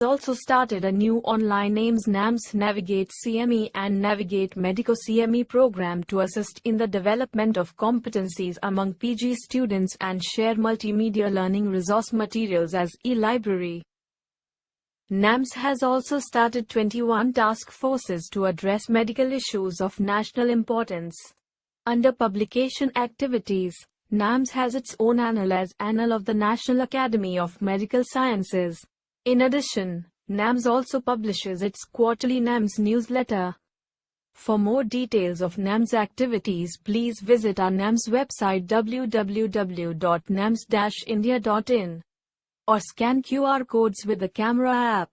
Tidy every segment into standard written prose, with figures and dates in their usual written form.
also started a new online AIIMS-NAMS Navigate CME and Navigate Medico CME program to assist in the development of competencies among PG students and share multimedia learning resource materials as e-library. NAMS has also started 21 task forces to address medical issues of national importance. Under publication activities, NAMS has its own annal as Annal of the National Academy of Medical Sciences. In addition, NAMS also publishes its quarterly NAMS newsletter. For more details of NAMS activities, please visit our NAMS website www.nams-india.in or scan QR codes with the camera app.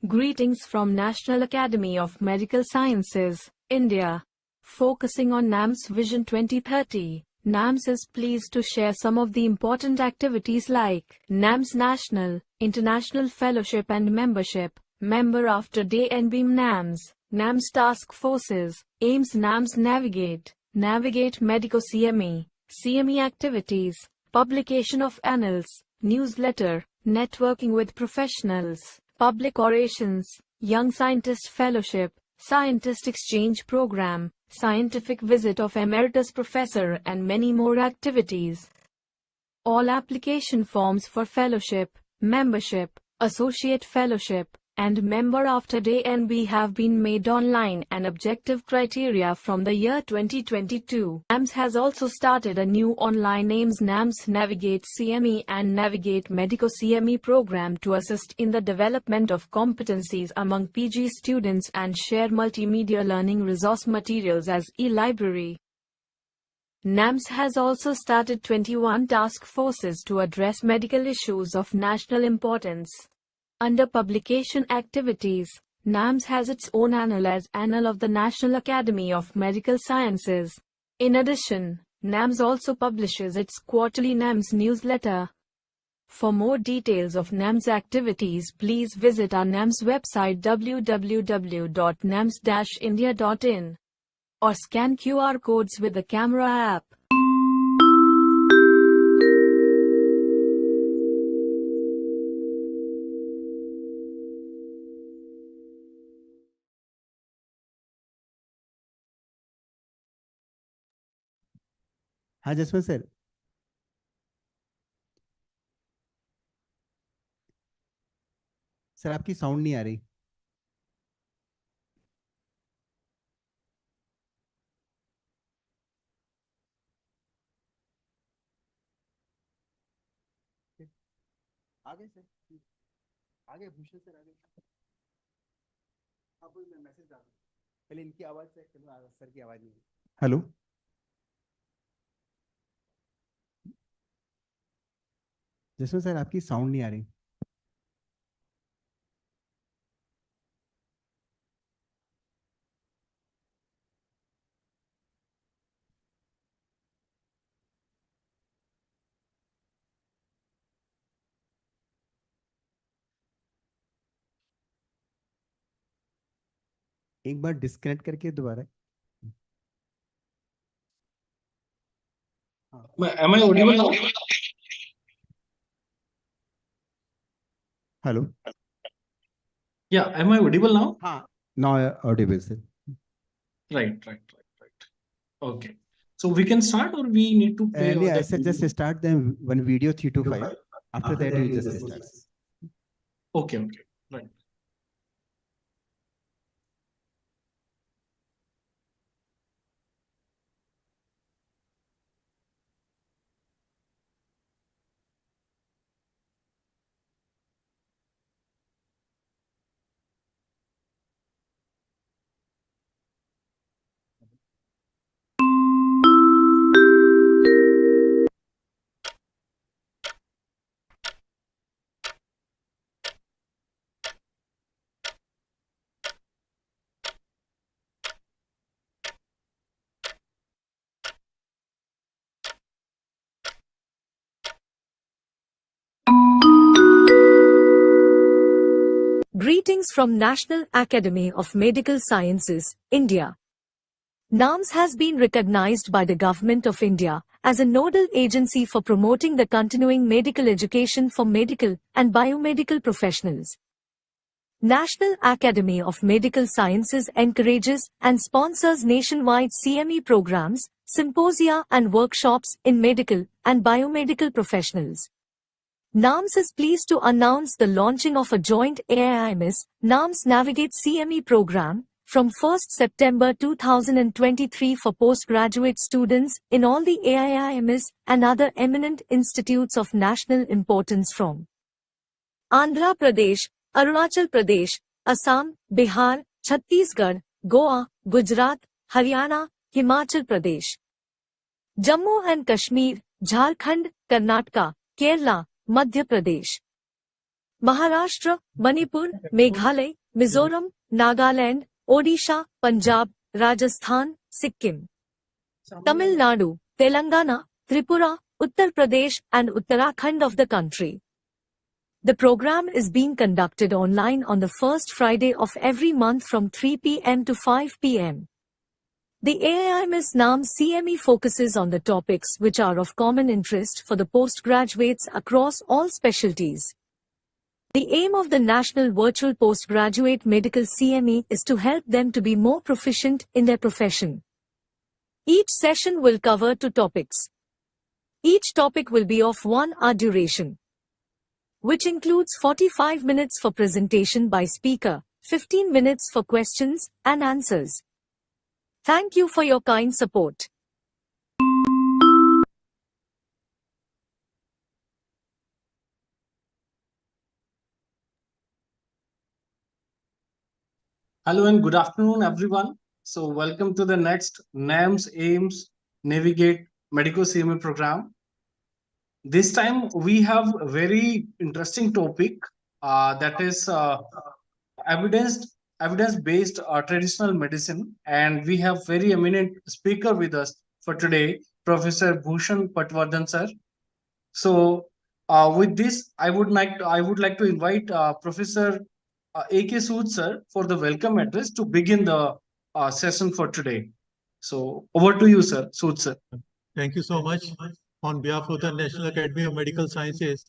Greetings from National Academy of Medical Sciences, India. Focusing on NAMS Vision 2030, NAMS is pleased to share some of the important activities like NAMS National, International Fellowship and Membership, Member After Day and AIIMS-NAMS, NAMS Task Forces, AIIMS-NAMS Navigate Medico CME activities, publication of annals, newsletter, networking with professionals, public orations, Young Scientist Fellowship, Scientist Exchange Program, scientific visit of Emeritus Professor and many more activities. All application forms for fellowship, membership, associate fellowship, and member after day NB have been made online and objective criteria from the year 2022. AIIMS has also started a new online AIIMS-NAMS Navigate CME and Navigate Medico CME program to assist in the development of competencies among PG students and share multimedia learning resource materials as e-library. NAMS has also started 21 task forces to address medical issues of national importance. Under publication activities, NAMS has its own annal as Annal of the National Academy of Medical Sciences. In addition, NAMS also publishes its quarterly NAMS newsletter. For more details of NAMS activities, please visit our NAMS website www.nams-india.in or scan QR codes with the camera app. हाँ Jaswant sir आपकी sound नहीं आ रही। आगे sir, आगे Bhushan sir आगे। आप मैं message डाल दूं, पहले इनकी आवाज चेक करो, सर की आवाज नहीं। हेलो जसवंत सर आपकी साउंड नहीं आ रही। एक बार डिस्कनेक्ट करके दोबारा। Am I audible now? Hello Yeah, am I audible now? हाँ now audible sir. Right. Okay. So we can start or we need to play Yeah, I the said just start the one video 3 to 5. After that you just start. Okay. Right. Greetings from National Academy of Medical Sciences, India. NAMS has been recognized by the Government of India as a nodal agency for promoting the continuing medical education for medical and biomedical professionals. National Academy of Medical Sciences encourages and sponsors nationwide CME programs, symposia and workshops in medical and biomedical professionals. NAMS is pleased to announce the launching of a joint AIIMS-NAMS Navigate CME program from 1st September 2023 for postgraduate students in all the AIIMS and other eminent institutes of national importance from Andhra Pradesh, Arunachal Pradesh, Assam, Bihar, Chhattisgarh, Goa, Gujarat, Haryana, Himachal Pradesh, Jammu and Kashmir, Jharkhand, Karnataka, Kerala, Madhya Pradesh. Maharashtra, Manipur, Meghalaya, Mizoram, Nagaland, Odisha, Punjab, Rajasthan, Sikkim, Tamil Nadu, Telangana, Tripura, Uttar Pradesh and Uttarakhand of the country. The program is being conducted online on the first Friday of every month from 3 p.m. to 5 p.m. The AIIMS-NAMS CME focuses on the topics which are of common interest for the postgraduates across all specialties. The aim of the National Virtual Postgraduate Medical CME is to help them to be more proficient in their profession. Each session will cover 2 topics. Each topic will be of 1 hour duration, which includes 45 minutes for presentation by speaker, 15 minutes for questions and answers. Thank you for your kind support. Hello and good afternoon, everyone. So welcome to the next NAMS AIIMS Navigate Medico CME program. This time we have a very interesting topic that is evidence-based traditional medicine, and we have very eminent speaker with us for today, Professor Bhushan Patwardhan sir. So with this, I would like to invite Professor A.K. Sood sir for the welcome address to begin the session for today. So over to you, sir. Sood sir. Thank you so much. On behalf of the National Academy of Medical Sciences,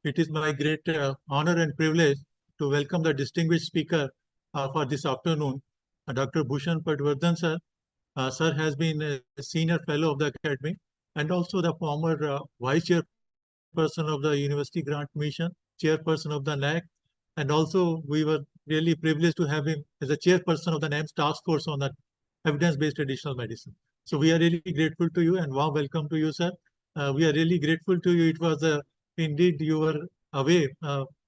it is my great honor and privilege to welcome the distinguished speaker for this afternoon, Dr. Bhushan Patwardhan sir. Sir has been a senior fellow of the Academy and also the former vice chairperson of the University Grant Mission, chairperson of the NAC, and also we were really privileged to have him as a chairperson of the NAMS task force on the evidence-based traditional medicine. So we are really grateful to you and warm welcome to you, sir. We are really grateful to you. It was indeed you were away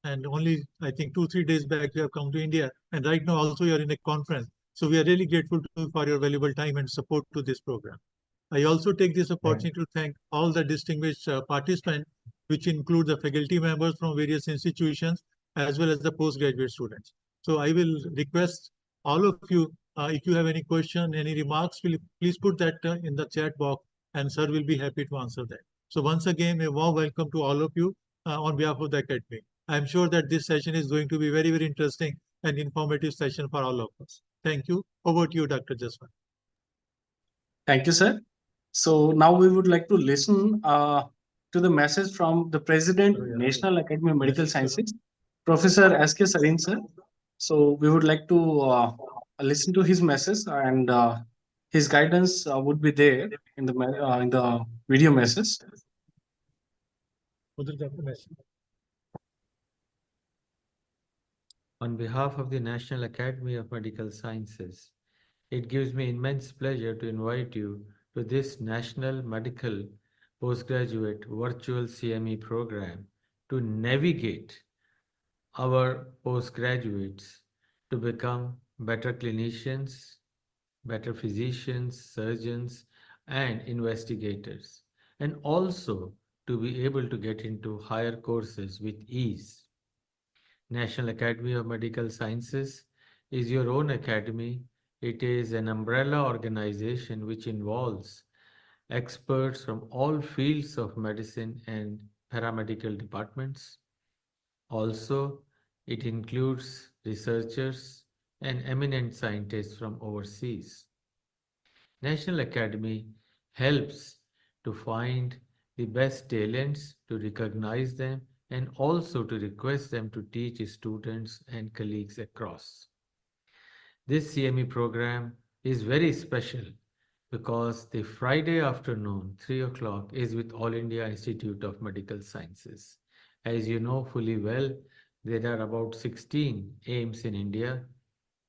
and only I think 2-3 days back you have come to India, and right now also you are in a conference. So we are really grateful to you for your valuable time and support to this program. I also take this opportunity to thank all the distinguished participants, which include the faculty members from various institutions as well as the postgraduate students. So I will request all of you, if you have any question, any remarks, please put that in the chat box and sir will be happy to answer that. So once again, a warm welcome to all of you on behalf of the Academy. I'm sure that this session is going to be very, very interesting and informative session for all of us. Thank you. Over to you, Dr. Jaswant. Thank you, sir. So now we would like to listen to the message from the President, National Academy of Medical Sciences, Professor S.K. Sarin, sir. So we would like to listen to his message, and his guidance would be there in the video message. On behalf of the National Academy of Medical Sciences, it gives me immense pleasure to invite you to this National Medical Postgraduate Virtual CME program to navigate our postgraduates to become better clinicians, better physicians, surgeons, and investigators, and also to be able to get into higher courses with ease. National Academy of Medical Sciences is your own academy. It is an umbrella organization which involves experts from all fields of medicine and paramedical departments. Also, it includes researchers and eminent scientists from overseas. National Academy helps to find the best talents, to recognize them, and also to request them to teach students and colleagues across. This CME program is very special because the Friday afternoon, 3 o'clock, is with All India Institute of Medical Sciences. As you know fully well, there are about 16 AIIMS in India,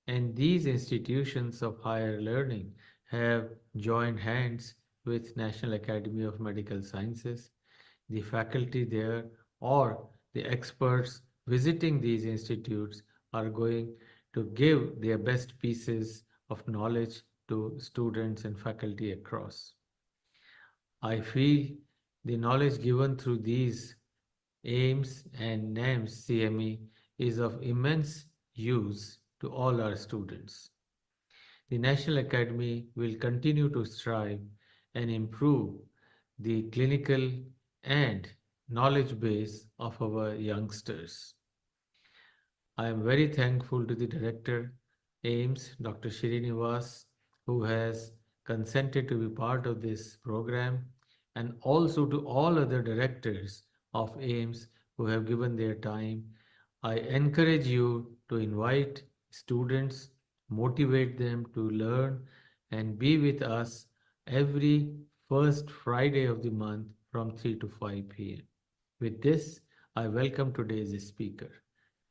and these institutions of higher learning have joined hands with National Academy of Medical Sciences. The faculty there or the experts visiting these institutes are going to give their best pieces of knowledge to students and faculty across. I feel the knowledge given through these AIIMS and NAMS CME is of immense use to all our students. The National Academy will continue to strive and improve the clinical and knowledge base of our youngsters. I am very thankful to the Director, AIIMS, Dr. Srinivas, who has consented to be part of this program, and also to all other directors of AIIMS who have given their time. I encourage you to invite students, motivate them to learn, and be with us every first Friday of the month from 3 to 5 p.m. With this, I welcome today's speaker.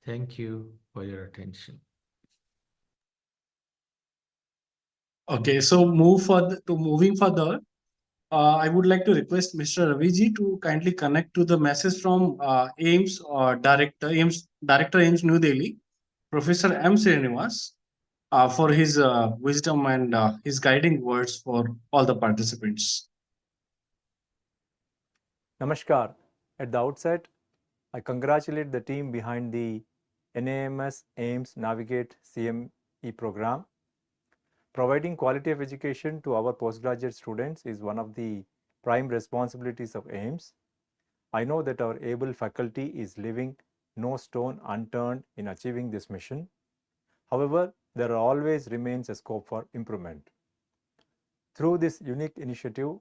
Thank you for your attention. Okay, so moving further, I would like to request Mr. Raviji to kindly connect to the message from AIIMS Director AIIMS New Delhi, Professor M. Srinivas, for his wisdom and his guiding words for all the participants. Namaskar. At the outset, I congratulate the team behind the AIIMS-NAMS CME program. Providing quality of education to our postgraduate students is one of the prime responsibilities of AIIMS. I know that our able faculty is leaving no stone unturned in achieving this mission. However, there always remains a scope for improvement. Through this unique initiative,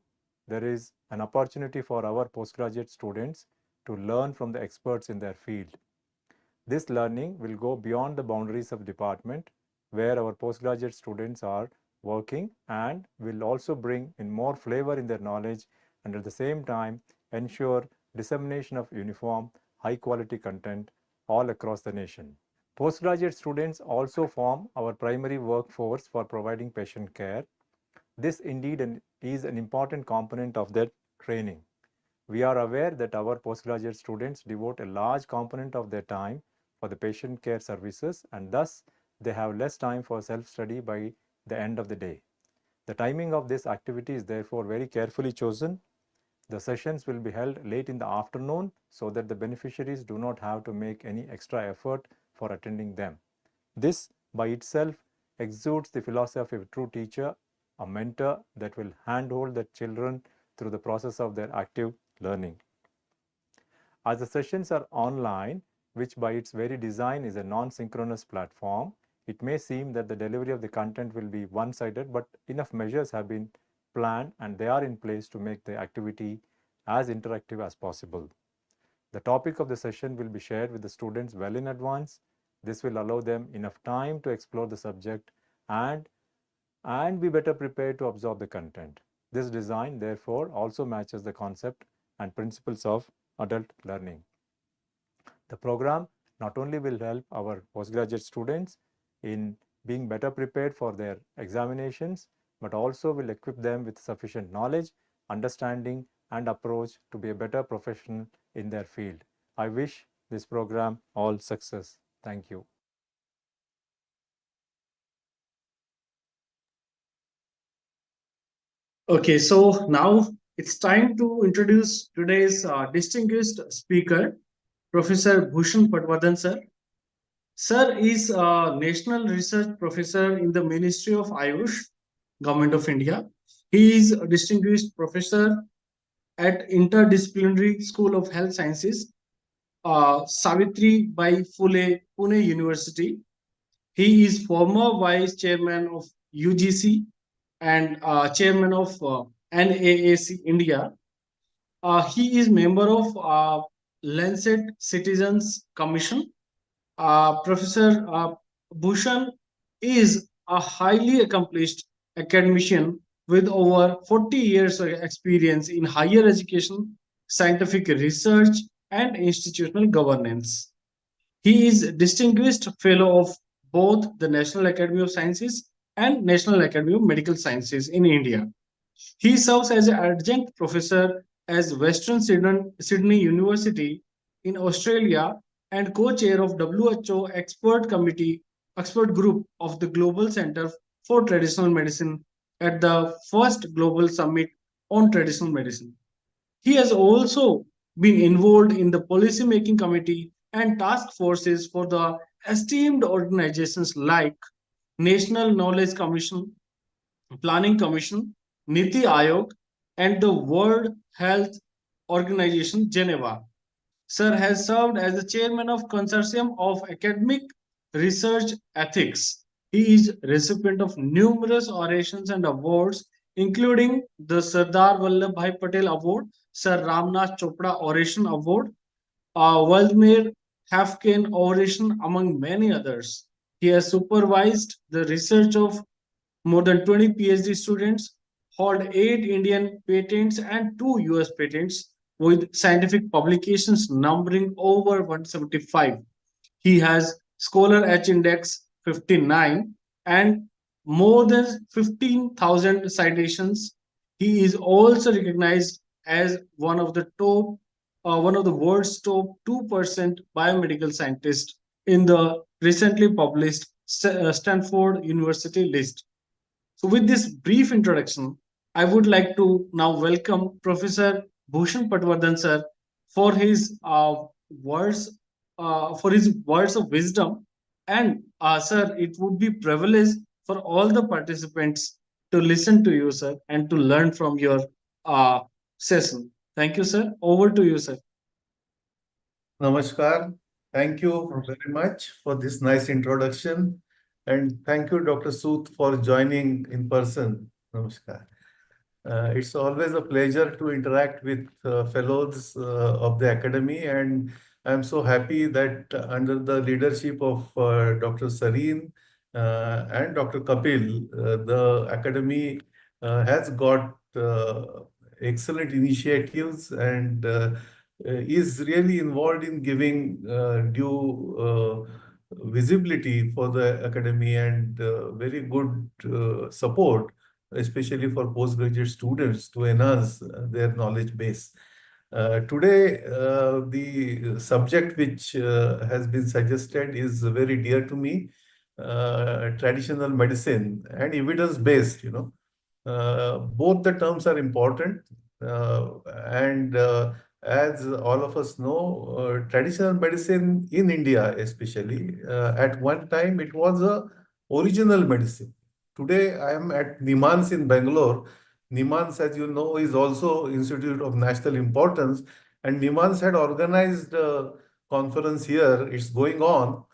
there is an opportunity for our postgraduate students to learn from the experts in their field. This learning will go beyond the boundaries of department where our postgraduate students are working, and will also bring in more flavor in their knowledge, and at the same time ensure dissemination of uniform, high quality content all across the nation. Postgraduate students also form our primary workforce for providing patient care. This indeed is an important component of their training. We are aware that our postgraduate students devote a large component of their time for the patient care services, and thus they have less time for self-study by the end of the day. The timing of this activity is therefore very carefully chosen. The sessions will be held late in the afternoon so that the beneficiaries do not have to make any extra effort for attending them. This by itself exudes the philosophy of a true teacher, a mentor that will handhold the children through the process of their active learning. As the sessions are online, which by its very design is a non-synchronous platform, it may seem that the delivery of the content will be one-sided, but enough measures have been planned and they are in place to make the activity as interactive as possible. The topic of the session will be shared with the students well in advance. This will allow them enough time to explore the subject and be better prepared to absorb the content. This design, therefore, also matches the concept and principles of adult learning. The program not only will help our postgraduate students in being better prepared for their examinations, but also will equip them with sufficient knowledge, understanding, and approach to be a better professional in their field. I wish this program all success. Thank you. Okay, so now it's time to introduce today's distinguished speaker, Professor Bhushan Patwardhan sir. Sir is a National Research Professor in the Ministry of AYUSH, Government of India. He is a distinguished professor at Interdisciplinary School of Health Sciences, Savitri Bai Phule, Pune University. He is former Vice Chairman of UGC and Chairman of NAAC India. He is member of Lancet Citizens Commission. Professor Bhushan is a highly accomplished academician with over 40 years of experience in higher education, scientific research, and institutional governance. He is Distinguished Fellow of both the National Academy of Sciences and National Academy of Medical Sciences in India. He serves as an adjunct professor at Western Sydney University in Australia and co-chair of WHO expert group of the Global Center for Traditional Medicine at the first Global Summit on Traditional Medicine. He has also been involved in the policy making committee and task forces for the esteemed organizations like National Knowledge Commission, Planning Commission, Niti Aayog, and the World Health Organization, Geneva. Sir has served as the chairman of Consortium of Academic Research Ethics. He is recipient of numerous orations and awards, including the Sardar Vallabhbhai Patel Award, Sir Ramnath Chopra Oration Award, Vladimir Hafkin Oration, among many others. He has supervised the research of more than 20 PhD students, hold 8 Indian patents and 2 US patents, with scientific publications numbering over 175. He has Scholar H Index 59 and more than 15,000 citations. He is also recognized as one of the world's top 2% biomedical scientists in the recently published Stanford University list. So, with this brief introduction, I would like to now welcome Professor Bhushan Patwardhan sir for his words words of wisdom. And sir, it would be privilege for all the participants to listen to you, sir, and to learn from your uh, session. Thank you, sir. Over to you, sir. Namaskar. Thank you very much for this nice introduction. And thank you, Dr. Soot, for joining in person. Namaskar. It's always a pleasure to interact with fellows of the academy, and I'm so happy that under the leadership of Dr. Sareen and Dr. Kapil, the academy has got excellent initiatives and is really involved in giving due visibility for the academy and very good support, especially for postgraduate students, to enhance their knowledge base. Today, the subject which has been suggested is very dear to me, traditional medicine and evidence-based, both the terms are important. And as all of us know, traditional medicine in India especially, at one time it was a original medicine. Today I am at NIMHANS in Bangalore. NIMHANS, as you know, is also Institute of National Importance, and NIMHANS had organized a conference here. It's going on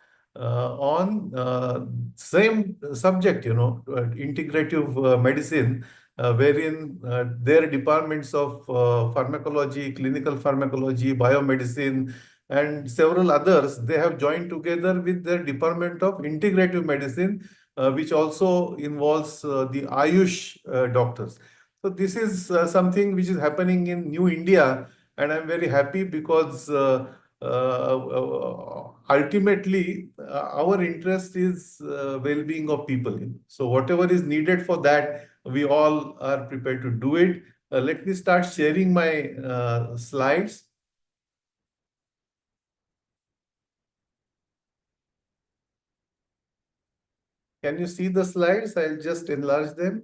same subject, integrative medicine, wherein their departments of pharmacology, clinical pharmacology, biomedicine, and several others, they have joined together with their department of integrative medicine, which also involves the Ayush doctors. So this is something which is happening in New India, and I'm very happy because ultimately our interest is well-being of people. So whatever is needed for that, we all are prepared to do it. Let me start sharing my slides. Can you see the slides? I'll just enlarge them.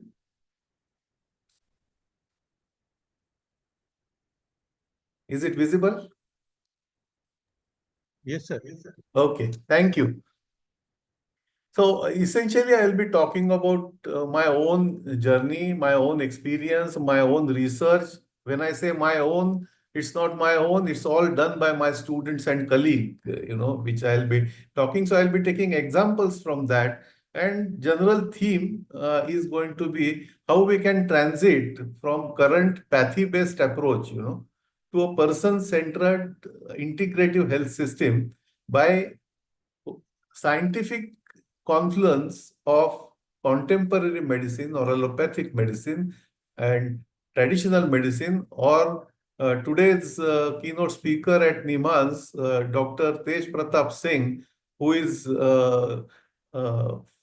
Is it visible? Yes, sir. Okay, thank you. So essentially, I'll be talking about my own journey, my own experience, my own research. When I say my own, it's not my own, it's all done by my students and colleagues, which I'll be talking. So I'll be taking examples from that. And general theme is going to be how we can transit from current pathy-based approach, to a person-centered integrative health system by scientific confluence of contemporary medicine or allopathic medicine and traditional medicine, or today's keynote speaker at NIMHANS, Dr. Tej Pratap Singh, who is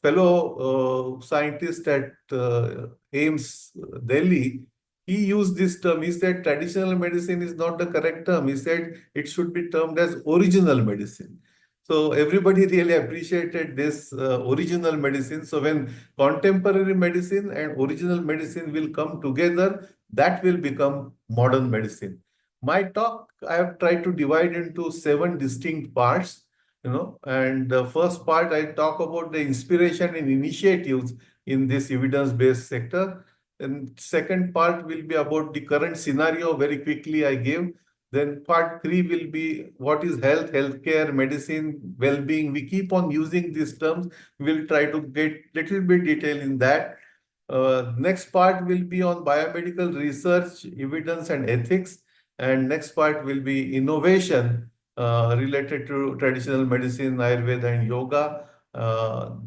fellow scientist at AIIMS Delhi. He used this term. He said traditional medicine is not the correct term. He said it should be termed as original medicine. So everybody really appreciated this original medicine. So when contemporary medicine and original medicine will come together, that will become modern medicine. My talk, I have tried to divide into 7 distinct parts, and the first part I talk about the inspiration and initiatives in this evidence-based sector. And second part will be about the current scenario very quickly I give. Then part 3 will be what is health, healthcare, medicine, well-being. We keep on using these terms. We'll try to get little bit detail in that. Next part will be on biomedical research, evidence and ethics. And next part will be innovation related to traditional medicine, Ayurveda and yoga.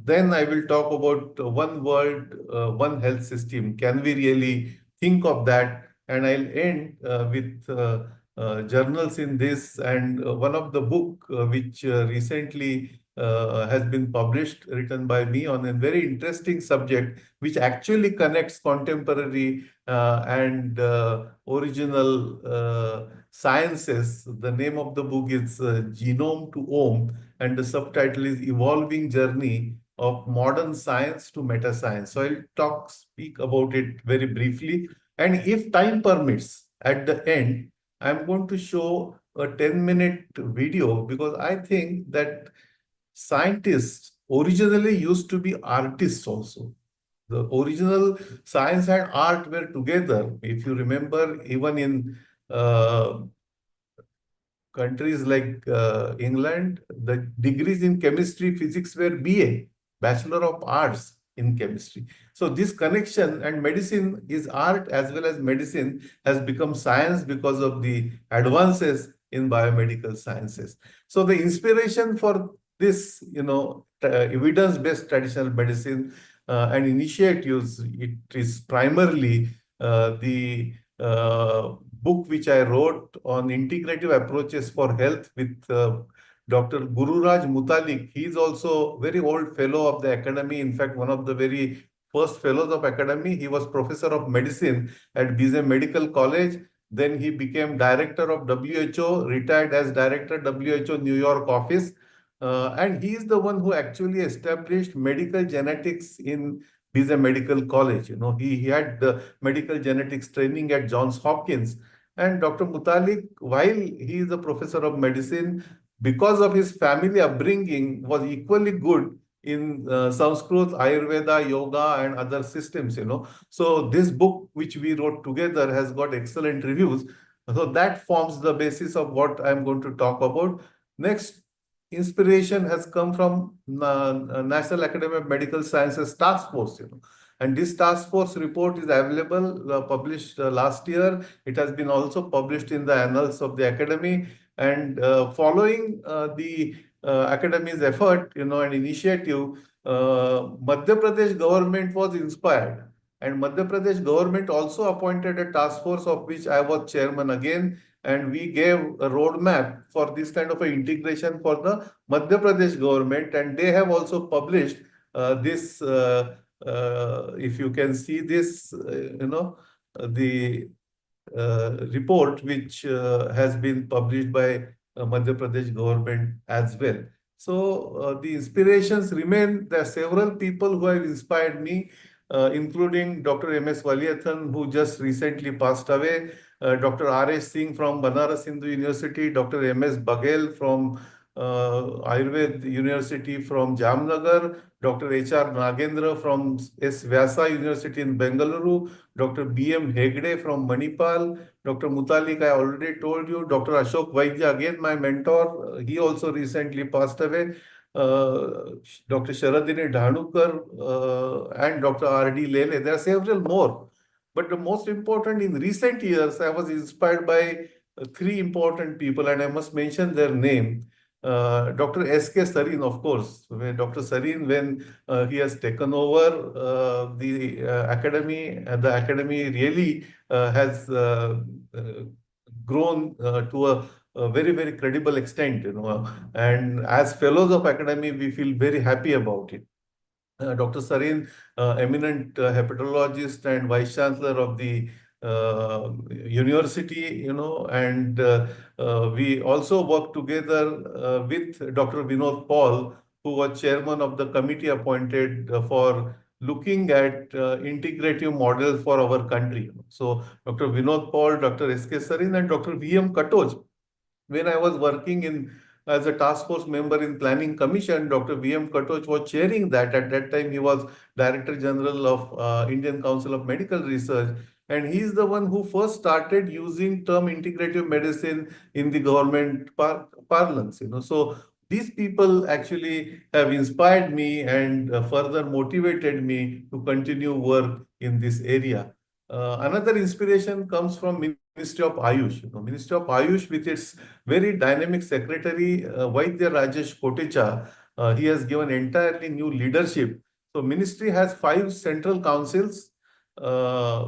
Then I will talk about one world, one health system. Can we really think of that? And I'll end with journals in this, and one of the book which recently has been published, written by me on a very interesting subject, which actually connects contemporary and original sciences. The name of the book is Genome to Ohm, and the subtitle is Evolving Journey of Modern Science to Meta Science. So I'll speak about it very briefly. And if time permits, at the end, I'm going to show a 10-minute video, because I think that scientists originally used to be artists also. The original science and art were together. If you remember, even in countries like England, the degrees in chemistry, physics were BA, Bachelor of Arts in Chemistry. So this connection, and medicine is art as well as medicine has become science because of the advances in biomedical sciences. So the inspiration for this, evidence-based traditional medicine and initiatives, it is primarily the book which I wrote on integrative approaches for health with Dr. Gururaj Mutalik. He is also very old fellow of the academy. In fact, one of the very first fellows of academy. He was professor of medicine at BZ Medical College. Then he became director of WHO, retired as director WHO New York office. And he is the one who actually established medical genetics in BZ Medical College. He had the medical genetics training at Johns Hopkins. And Dr. Mutalik, while he is a professor of medicine, because of his family upbringing, was equally good in Sanskrit, Ayurveda, yoga, and other systems. So this book, which we wrote together, has got excellent reviews. So that forms the basis of what I'm going to talk about. Next, inspiration has come from National Academy of Medical Sciences Task Force. And this task force report is available, published last year. It has been also published in the annals of the academy. And following the academy's effort, and initiative, Madhya Pradesh government was inspired. And Madhya Pradesh government also appointed a task force of which I was chairman again. And we gave a roadmap for this kind of a integration for the Madhya Pradesh government. And they have also published this, if you can see this, the report which has been published by Madhya Pradesh government as well. So the inspirations remain. There are several people who have inspired me, including Dr. M.S. Valiathan, who just recently passed away, Dr. R.S. Singh from Banaras Hindu University, Dr. M.S. Baghel from Ayurveda University from Jamnagar, Dr. H.R. Nagendra from S. Vyasa University in Bengaluru, Dr. B.M. Hegde from Manipal, Dr. Mutalik, I already told you, Dr. Ashok Vaidya, again my mentor, he also recently passed away, Dr. Sharadini Dhanukar and Dr. R.D. Lele. There are several more. But the most important, in recent years, I was inspired by 3 important people, and I must mention their name. Dr. S.K. Sarin, of course. Dr. Sarin, when he has taken over the academy, the academy really has grown to a very, very credible extent, and as fellows of academy, we feel very happy about it. Dr. Sarin, eminent hepatologist and vice chancellor of the university, and we also work together with Dr. Vinod Paul, who was chairman of the committee appointed for looking at integrative model for our country. So Dr. Vinod Paul, Dr. S.K. Sarin, and Dr. V.M. Katoj, when I was working in as a task force member in Planning Commission, Dr. V.M. Katoj was chairing that. At that time, he was Director General of Indian Council of Medical Research. And he's the one who first started using term integrative medicine in the government parlance. So these people actually have inspired me and further motivated me to continue work in this area. Another inspiration comes from Ministry of Ayush. Ministry of Ayush, with its very dynamic secretary, Vaidya Rajesh Kotecha, he has given entirely new leadership. So ministry has 5 central councils,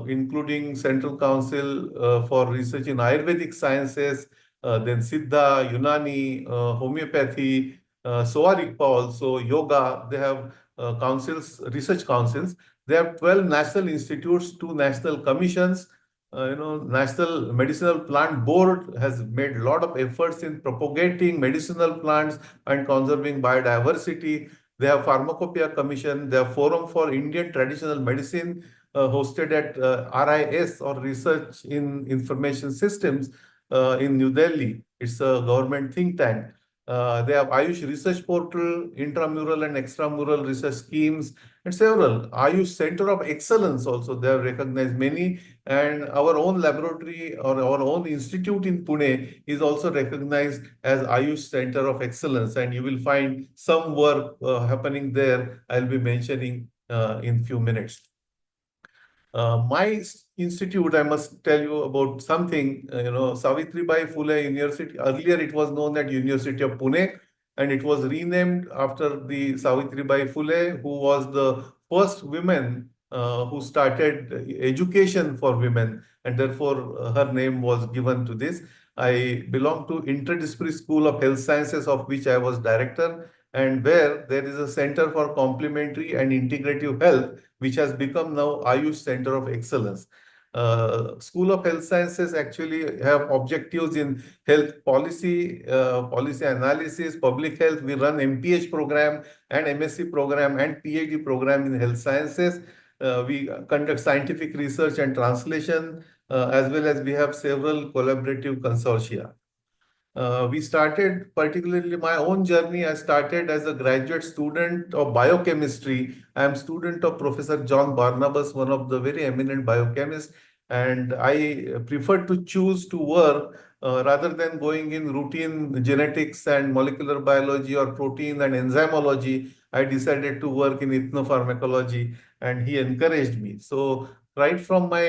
including Central Council for Research in Ayurvedic Sciences, then Siddha, Unani, Homeopathy, Soarikpa also, Yoga. They have councils, research councils. They have 12 national institutes, 2 national commissions. National Medicinal Plant Board has made a lot of efforts in propagating medicinal plants and conserving biodiversity. They have Pharmacopoeia Commission. They have Forum for Indian Traditional Medicine, hosted at RIS, or Research in Information Systems, in New Delhi. It's a government think tank. They have Ayush Research Portal, intramural and extramural research schemes, and several. Ayush Center of Excellence also, they have recognized many. And our own laboratory or our own institute in Pune is also recognized as Ayush Center of Excellence. And you will find some work happening there. I'll be mentioning in few minutes. My institute, I must tell you about something. Savitribai Phule University, earlier it was known as University of Pune, and it was renamed after the Savitribai Phule, who was the first woman who started education for women, and therefore her name was given to this. I belong to Interdisciplinary School of Health Sciences, of which I was director, and where there is a Center for Complementary and Integrative Health, which has become now Ayush Center of Excellence. School of Health Sciences actually have objectives in health policy, policy analysis, public health. We run MPH program and MSc program and PhD program in health sciences. We conduct scientific research and translation, as well as we have several collaborative consortia. We started, particularly my own journey, I started as a graduate student of biochemistry. I am student of Professor John Barnabas, one of the very eminent biochemists, and I prefer to choose to work rather than going in routine genetics and molecular biology or protein and enzymology. I decided to work in ethnopharmacology, and he encouraged me. So right from my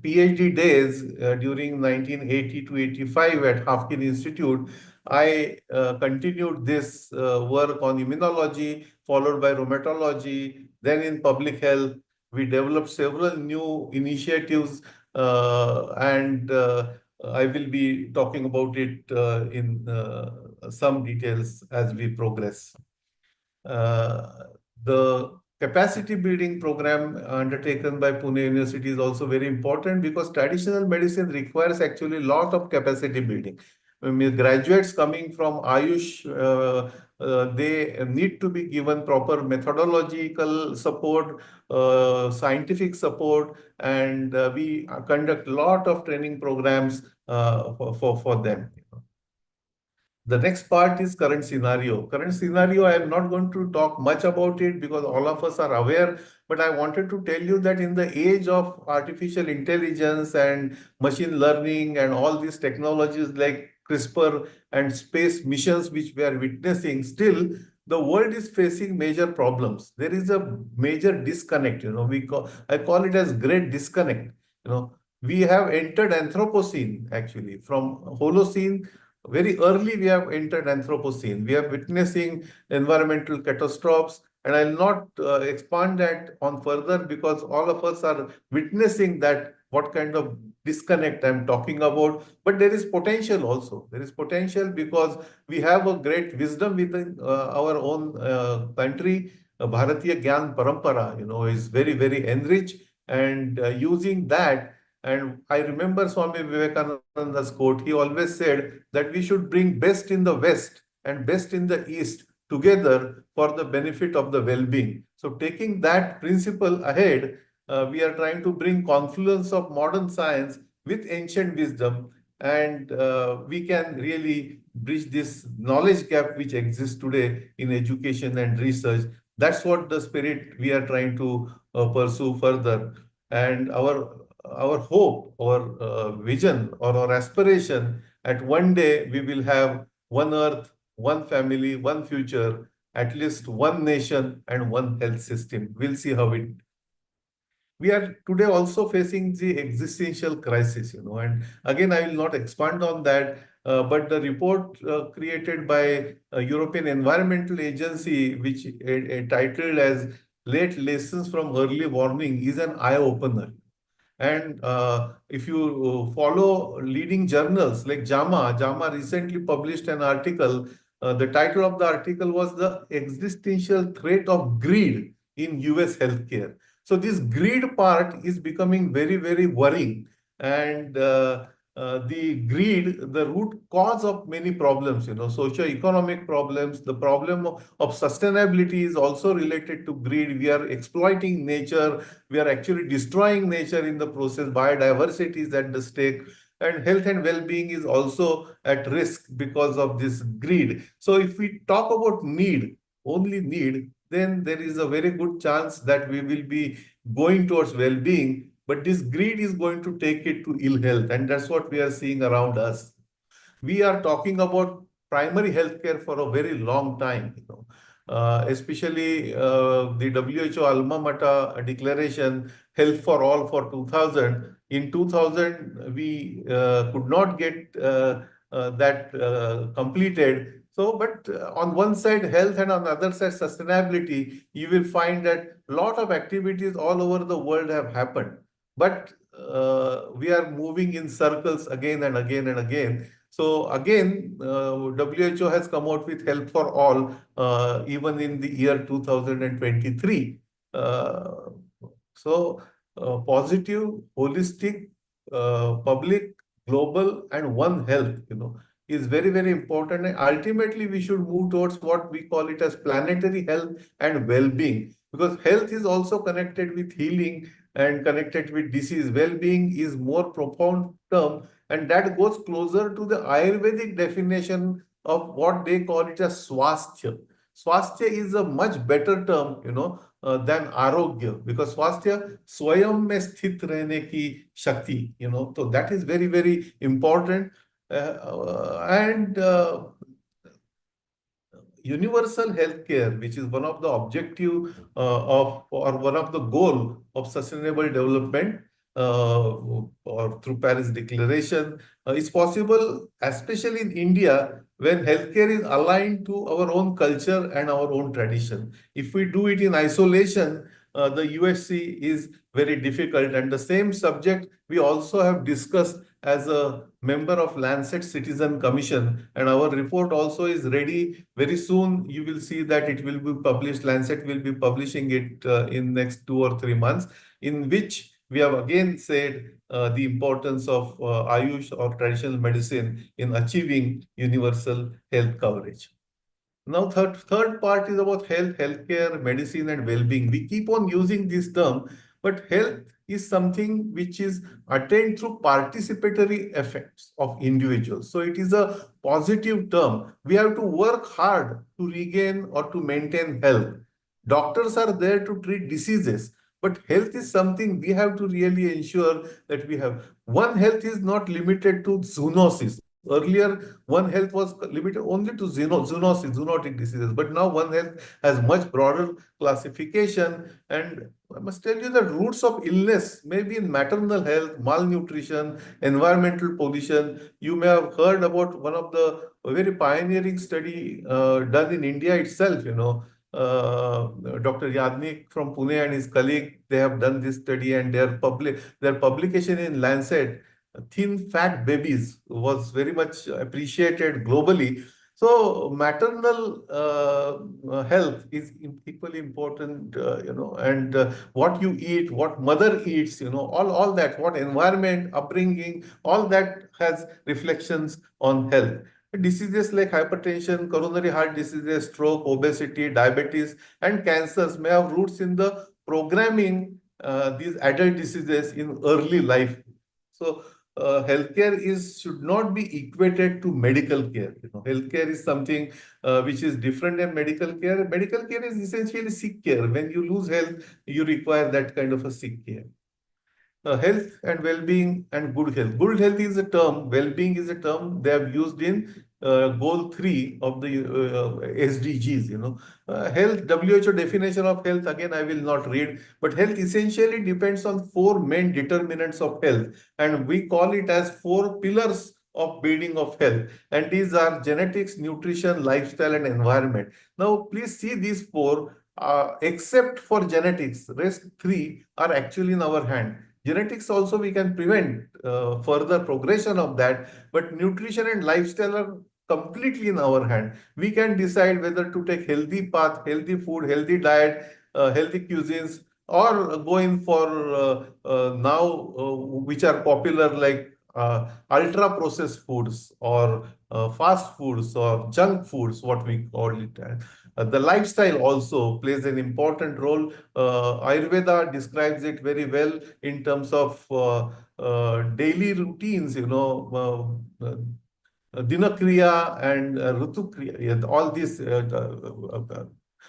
PhD days during 1980 to 85 at Hafkin Institute, I continued this work on immunology, followed by rheumatology. Then in public health, we developed several new initiatives, and I will be talking about it in some details as we progress. The capacity building program undertaken by Pune University is also very important, because traditional medicine requires actually a lot of capacity building. Graduates coming from Ayush, they need to be given proper methodological support, scientific support, and we conduct a lot of training programs for them. The next part is current scenario. Current scenario, I am not going to talk much about it because all of us are aware, but I wanted to tell you that in the age of artificial intelligence and machine learning and all these technologies like CRISPR and space missions which we are witnessing, still the world is facing major problems. There is a major disconnect, I call it as great disconnect. We have entered Anthropocene actually. From Holocene, very early we have entered Anthropocene. We are witnessing environmental catastrophes, and I'll not expand that on further, because all of us are witnessing that what kind of disconnect I'm talking about. But there is potential also. There is potential because we have a great wisdom within our own country. Bharatiya Gyan Parampara, is very, very enriched, and using that. And I remember Swami Vivekananda's quote. He always said that we should bring best in the West and best in the East together for the benefit of the well-being. So taking that principle ahead, we are trying to bring confluence of modern science with ancient wisdom, and we can really bridge this knowledge gap which exists today in education and research. That's what the spirit we are trying to pursue further. And our hope, our vision, or our aspiration, at one day we will have one earth, one family, one future, at least one nation and one health system. We'll see how it. We are today also facing the existential crisis, and again, I will not expand on that, but the report created by European Environmental Agency, which titled as Late Lessons from Early Warning, is an eye-opener. And if you follow leading journals like JAMA recently published an article. The title of the article was The Existential Threat of Greed in US Healthcare. So this greed part is becoming very, very worrying. And the greed, the root cause of many problems, socio-economic problems, the problem of sustainability is also related to greed. We are exploiting nature. We are actually destroying nature in the process. Biodiversity is at the stake. And health and well-being is also at risk because of this greed. So if we talk about need, only need, then there is a very good chance that we will be going towards well-being. But this greed is going to take it to ill health. And that's what we are seeing around us. We are talking about primary healthcare for a very long time, especially the WHO alma mater declaration, Health for All for 2000. In 2000, we could not get that completed. So, but on one side, health, and on the other side, sustainability, you will find that a lot of activities all over the world have happened. But we are moving in circles again and again and again. So again, WHO has come out with Health for All, even in the year 2023. Positive, holistic, public, global, and one health, is very, very important. And ultimately, we should move towards what we call it as planetary health and well-being, because health is also connected with healing and connected with disease. Well-being is more profound term, and that goes closer to the Ayurvedic definition of what they call it as swasthya. Swasthya is a much better term, than arogya, because swasthya swayam mein sthit rehne ki shakti, so that is very, very important. And universal healthcare, which is one of the objective of, or one of the goal of sustainable development, or through Paris Declaration, is possible, especially in India, when healthcare is aligned to our own culture and our own tradition. If we do it in isolation, the USC is very difficult. And the same subject we also have discussed as a member of Lancet Citizen Commission, and our report also is ready very soon. You will see that it will be published. Lancet will be publishing it in next 2 or 3 months, in which we have again said the importance of Ayush, or traditional medicine, in achieving universal health coverage. Now, third part is about health, healthcare, medicine, and well-being. We keep on using this term, but health is something which is attained through participatory effects of individuals. So it is a positive term. We have to work hard to regain or to maintain health. Doctors are there to treat diseases, but health is something we have to really ensure that we have. One health is not limited to zoonosis. Earlier, One Health was limited only to zoonotic diseases, but now One Health has much broader classification. And I must tell you that roots of illness may be in maternal health, malnutrition, environmental pollution. You may have heard about one of the very pioneering study done in India itself, Dr. Yadnik from Pune and his colleague, they have done this study, and their publication in Lancet, Thin Fat Babies, was very much appreciated globally. So maternal health is equally important, and what you eat, what mother eats, all that, what environment, upbringing, all that has reflections on health. Diseases like hypertension, coronary heart diseases, stroke, obesity, diabetes, and cancers may have roots in the programming these adult diseases in early life. So healthcare should not be equated to medical care. Healthcare is something which is different than medical care. Medical care is essentially sick care. When you lose health, you require that kind of a sick care. Health and well-being and good health. Good health is a term, well-being is a term they have used in goal 3 of the SDGs. Health, WHO definition of health, again, I will not read, but health essentially depends on 4 main determinants of health, and we call it as 4 pillars of building of health. And these are genetics, nutrition, lifestyle, and environment. Now, please see these 4, except for genetics, rest 3 are actually in our hand. Genetics also we can prevent further progression of that, but nutrition and lifestyle are completely in our hand. We can decide whether to take healthy path, healthy food, healthy diet, healthy cuisines, or go in for now which are popular like ultra processed foods or fast foods or junk foods, what we call it. The lifestyle also plays an important role. Ayurveda describes it very well in terms of daily routines, Dinakriya and Rutukriya, all these,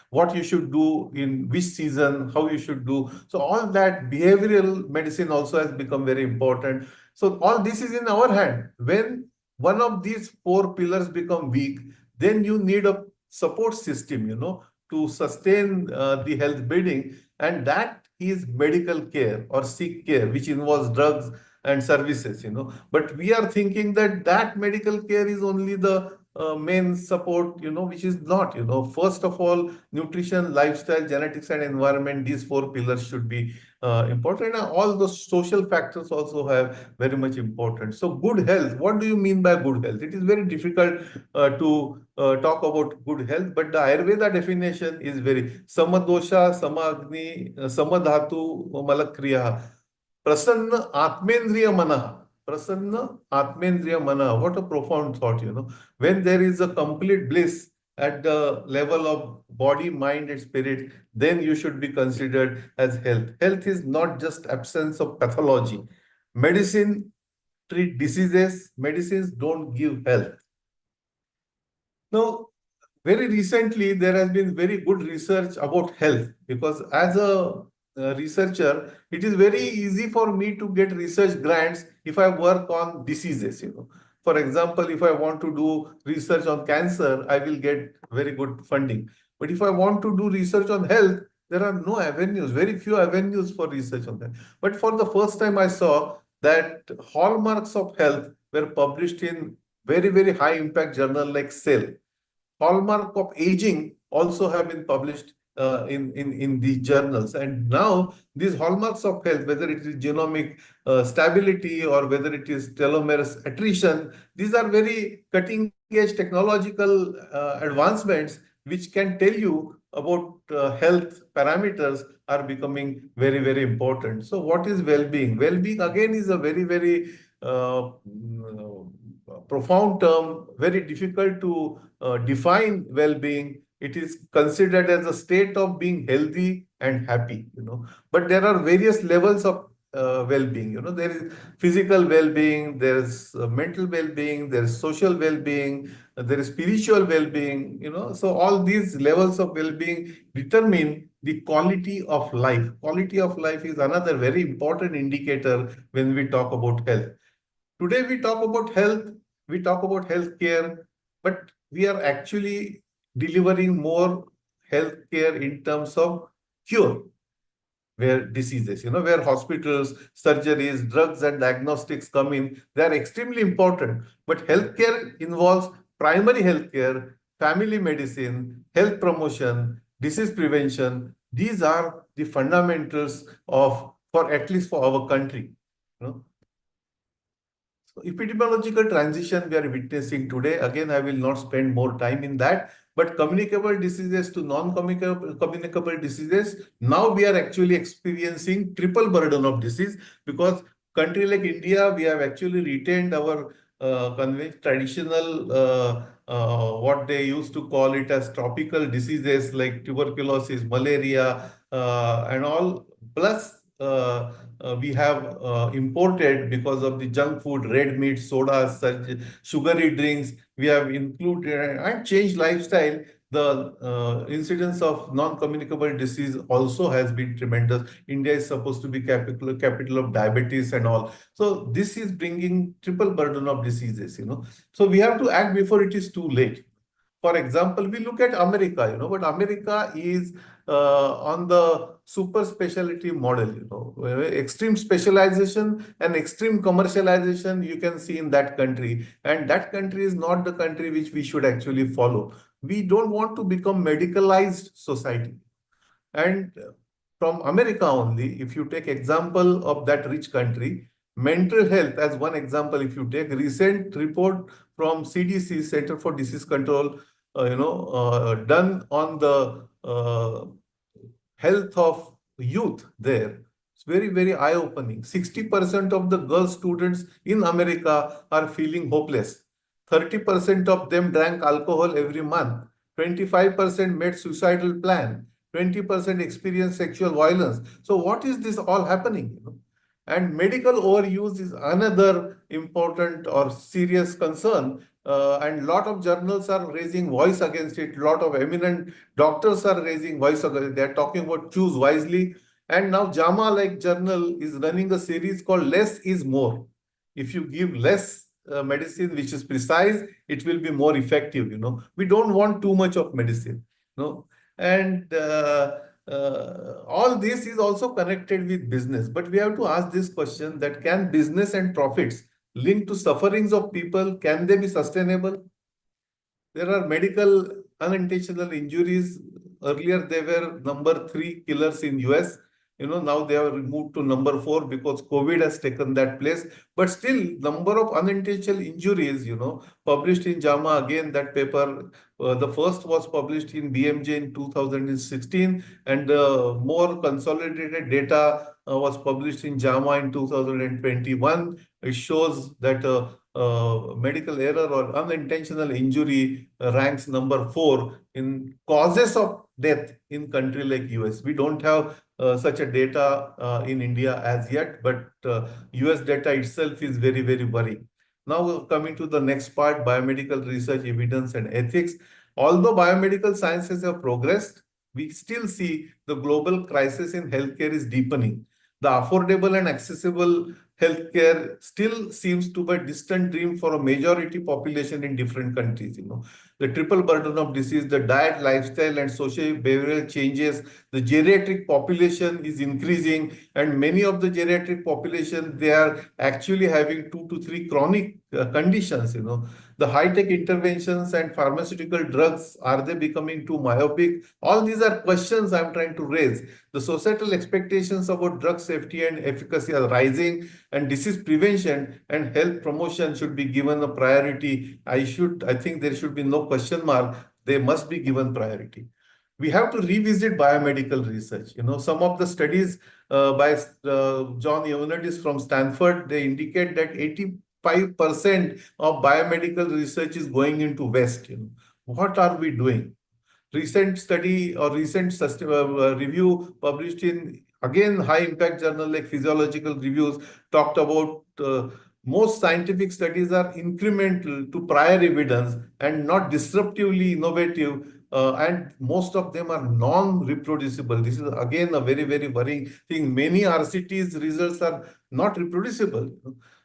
what you should do in which season, how you should do. So all that behavioral medicine also has become very important. So all this is in our hand. When one of these 4 pillars become weak, then you need a support system, to sustain the health building, and that is medical care or sick care, which involves drugs and services. But we are thinking that medical care is only the main support, which is not. First of all, nutrition, lifestyle, genetics, and environment, these 4 pillars should be important, and all those social factors also have very much important. So good health, what do you mean by good health? It is very difficult to talk about good health, but the Ayurveda definition is very samadosha, samagni, samadhatu, malakriya, prasanna atmendriya mana. Prasanna atmendriya mana. What a profound thought, When there is a complete bliss at the level of body, mind, and spirit, then you should be considered as health. Health is not just absence of pathology. Medicine treat diseases, medicines don't give health. Now, very recently, there has been very good research about health, because as a researcher, it is very easy for me to get research grants if I work on diseases. For example, if I want to do research on cancer, I will get very good funding. But if I want to do research on health, there are no avenues, very few avenues for research on that. But for the first time, I saw that hallmarks of health were published in very, very high impact journal like Cell. Hallmark of aging also have been published in these journals. And now these hallmarks of health, whether it is genomic stability or whether it is telomerase attrition, these are very cutting edge technological advancements which can tell you about health parameters are becoming very, very important. So what is well-being? Well-being again is a very, very profound term, very difficult to define well-being. It is considered as a state of being healthy and happy, But there are various levels of well-being. There is physical well-being, there is mental well-being, there is social well-being, there is spiritual well-being. So all these levels of well-being determine the quality of life. Quality of life is another very important indicator when we talk about health. Today we talk about health, we talk about healthcare, but we are actually delivering more healthcare in terms of cure where diseases, where hospitals, surgeries, drugs, and diagnostics come in. They are extremely important. But healthcare involves primary healthcare, family medicine, health promotion, disease prevention. These are the fundamentals for at least for our country. So epidemiological transition we are witnessing today. Again, I will not spend more time in that, but communicable diseases to non-communicable diseases, now we are actually experiencing triple burden of disease, because country like India, we have actually retained our traditional, what they used to call it as tropical diseases like tuberculosis, malaria, and all. Plus, we have imported, because of the junk food, red meat, sodas, such sugary drinks. We have included and changed lifestyle. The incidence of non-communicable disease also has been tremendous. India is supposed to be capital of diabetes and all. So this is bringing triple burden of diseases, So we have to act before it is too late. For example, we look at America, but America is on the super specialty model, where extreme specialization and extreme commercialization you can see in that country. And that country is not the country which we should actually follow. We don't want to become medicalized society. And from America only, if you take example of that rich country, mental health as one example, if you take recent report from CDC, Center for Disease Control, done on the health of youth there. It's very, very eye-opening. 60% of the girl students in America are feeling hopeless. 30% of them drank alcohol every month. 25% made suicidal plan. 20% experienced sexual violence. So what is this all happening? And medical overuse is another important or serious concern. And a lot of journals are raising voice against it. A lot of eminent doctors are raising voice against it. They're talking about choose wisely. And now JAMA-like journal is running a series called Less is More. If you give less medicine, which is precise, it will be more effective. We don't want too much of medicine. And all this is also connected with business. But we have to ask this question, that can business and profits linked to sufferings of people, can they be sustainable? There are medical unintentional injuries. Earlier, they were number 3 killers in US. Now they have moved to number 4 because COVID has taken that place. But still, number of unintentional injuries, published in JAMA, again, that paper, the first was published in BMJ in 2016, and more consolidated data was published in JAMA in 2021. It shows that medical error or unintentional injury ranks number 4 in causes of death in country like US. We don't have such a data in India as yet, but US data itself is very, very worrying. Now coming to the next part, biomedical research, evidence and ethics. Although biomedical sciences have progressed, we still see the global crisis in healthcare is deepening. The affordable and accessible healthcare still seems to be a distant dream for a majority population in different countries. The triple burden of disease, the diet, lifestyle, and social behavioral changes. The geriatric population is increasing, and many of the geriatric population, they are actually having 2 to 3 chronic conditions. The high-tech interventions and pharmaceutical drugs, are they becoming too myopic? All these are questions I'm trying to raise. The societal expectations about drug safety and efficacy are rising, and disease prevention and health promotion should be given a priority. I think there should be no question mark. They must be given priority. We have to revisit biomedical research. Some of the studies by John Ioannidis from Stanford, they indicate that 85% of biomedical research is going into West. What are we doing? Recent study or recent review published in, again, high impact journal like Physiological Reviews talked about most scientific studies are incremental to prior evidence and not disruptively innovative. And most of them are non-reproducible. This is again a very, very worrying thing. Many RCTs results are not reproducible.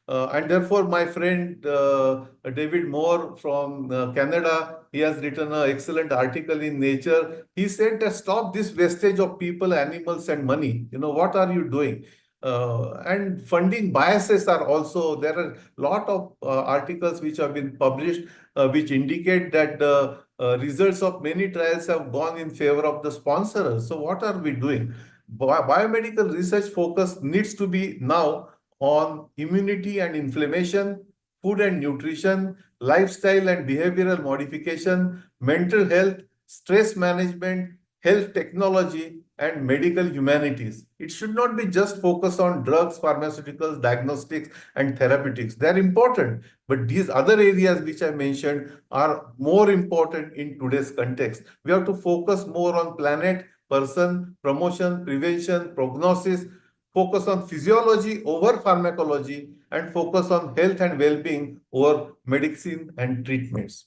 And therefore, my friend David Moore from Canada, he has written an excellent article in Nature. He said that stop this wastage of people, animals, and money. What are you doing? And funding biases are also, there are a lot of articles which have been published which indicate that the results of many trials have gone in favor of the sponsors. So what are we doing? Biomedical research focus needs to be now on immunity and inflammation, food and nutrition, lifestyle and behavioral modification, mental health, stress management, health technology, and medical humanities. It should not be just focused on drugs, pharmaceuticals, diagnostics, and therapeutics. They're important, but these other areas which I mentioned are more important in today's context. We have to focus more on planet, person, promotion, prevention, prognosis, focus on physiology over pharmacology, and focus on health and well-being over medicine and treatments.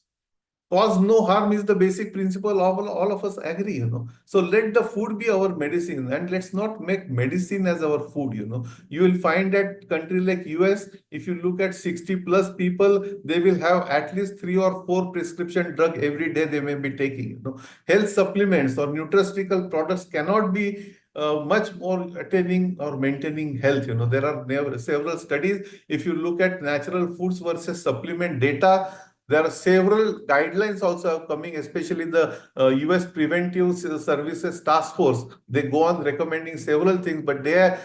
Cause no harm is the basic principle of all of us agree. So let the food be our medicine, and let's not make medicine as our food. You will find that country like US, if you look at 60 plus people, they will have at least 3 or 4 prescription drug every day they may be taking. Health supplements or nutraceutical products cannot be much more attaining or maintaining health. There are several studies. If you look at natural foods versus supplement data, there are several guidelines also coming, especially the US Preventive Services Task Force. They go on recommending several things, but their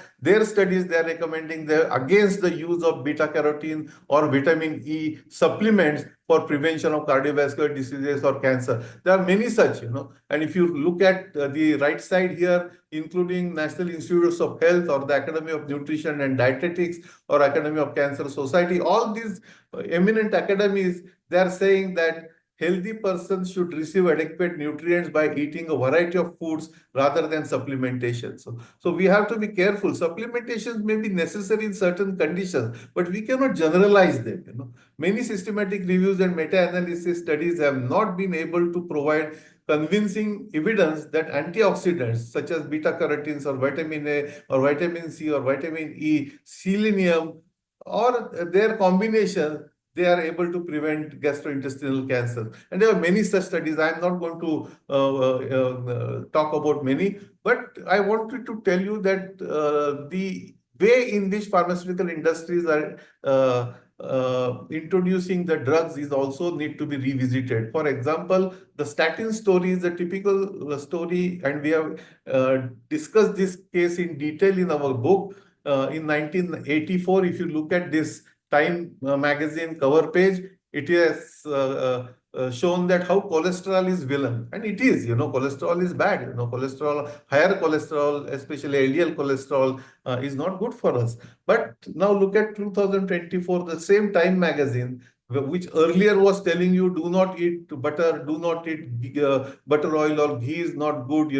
studies, they are recommending against the use of beta carotene or vitamin E supplements for prevention of cardiovascular diseases or cancer. There are many such. And if you look at the right side here, including National Institutes of Health or the Academy of Nutrition and Dietetics or Academy of Cancer Society, all these eminent academies, they are saying that healthy persons should receive adequate nutrients by eating a variety of foods rather than supplementation. So we have to be careful. Supplementations may be necessary in certain conditions, but we cannot generalize them. Many systematic reviews and meta-analysis studies have not been able to provide convincing evidence that antioxidants such as beta carotenes or vitamin A or vitamin C or vitamin E, selenium, or their combination, they are able to prevent gastrointestinal cancer. And there are many such studies. I'm not going to talk about many, but I wanted to tell you that the way in which pharmaceutical industries are introducing the drugs is also need to be revisited. For example, the statin story is a typical story, and we have discussed this case in detail in our book. In 1984, if you look at this Time magazine cover page, it has shown that how cholesterol is villain, and it is. Cholesterol is bad. Higher cholesterol, especially LDL cholesterol, is not good for us. But now look at 2024, the same Time magazine, which earlier was telling you do not eat butter, do not eat butter oil, or ghee is not good.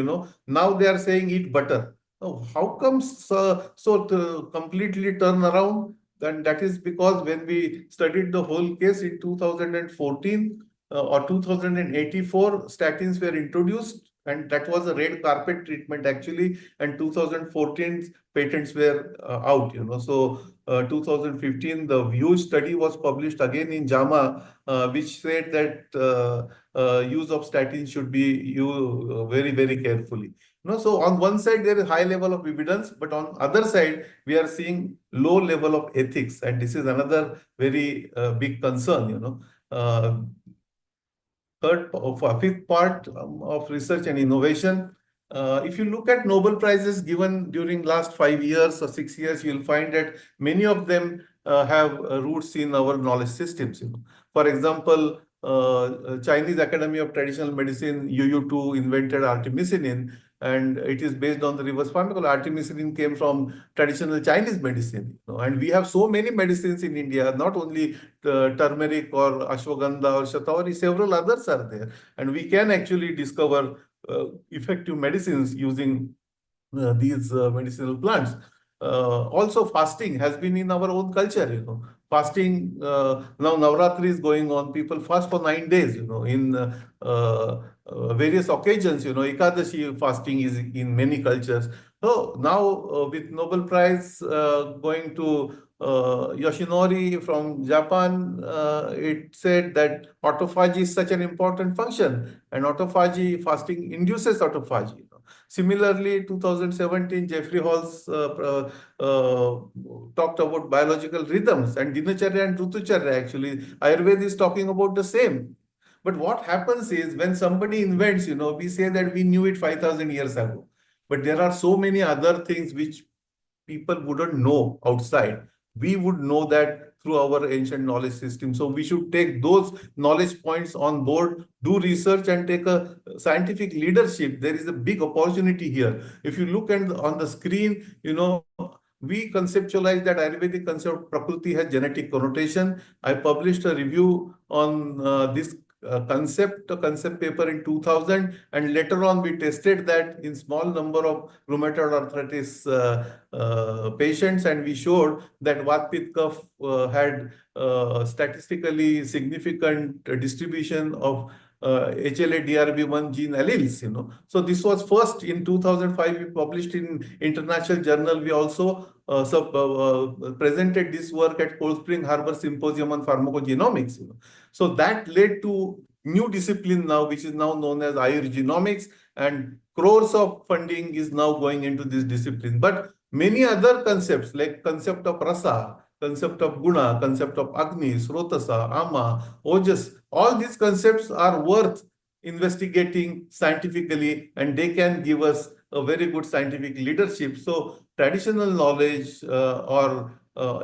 Now they are saying eat butter. Oh, how comes so completely turn around? Then that is because when we studied the whole case in 2014 or 2084, statins were introduced, and that was a red carpet treatment actually. And 2014 patents were out. So 2015, the huge study was published again in JAMA, which said that use of statins should be used very, very carefully. So on one side, there is high level of evidence, but on other side, we are seeing low level of ethics. And this is another very big concern. Fifth part of research and innovation. If you look at Nobel Prizes given during last 5 years or 6 years, you'll find that many of them have roots in our knowledge systems. For example, Chinese Academy of Traditional Medicine, UU2, invented artemisinin, and it is based on the reverse pharmacology. Artemisinin came from traditional Chinese medicine. And we have so many medicines in India, not only turmeric or ashwagandha or shatavari, several others are there. And we can actually discover effective medicines using these medicinal plants. Also, fasting has been in our own culture. Fasting, now Navratri is going on. People fast for 9 days. In various occasions. Ekadashi fasting is in many cultures. So now with Nobel Prize going to Yoshinori from Japan, it said that autophagy is such an important function, and autophagy fasting induces autophagy. Similarly, 2017, Jeffrey Halls talked about biological rhythms, and Dinacharya and Rutucharya, actually, Ayurveda is talking about the same. But what happens is when somebody invents, we say that we knew it 5,000 years ago. But there are so many other things which people wouldn't know outside. We would know that through our ancient knowledge system. So we should take those knowledge points on board, do research and take a scientific leadership. There is a big opportunity here. If you look at on the screen, we conceptualize that Ayurvedic concept of Prakriti has genetic connotation. I published a review on this concept paper in 2000, and later on we tested that in small number of rheumatoid arthritis patients, and we showed that Vat Pitta Kapha had statistically significant distribution of HLA-DRB1 gene alleles, So this was first in 2005, we published in International Journal. We also presented this work at Cold Spring Harbor Symposium on Pharmacogenomics. So that led to new discipline now, which is now known as AIIMS-Genomics, and crores of funding is now going into this discipline. But many other concepts like concept of rasa, concept of guna, concept of agni, srotasa, ama, ojas, all these concepts are worth investigating scientifically, and they can give us a very good scientific leadership. So traditional knowledge or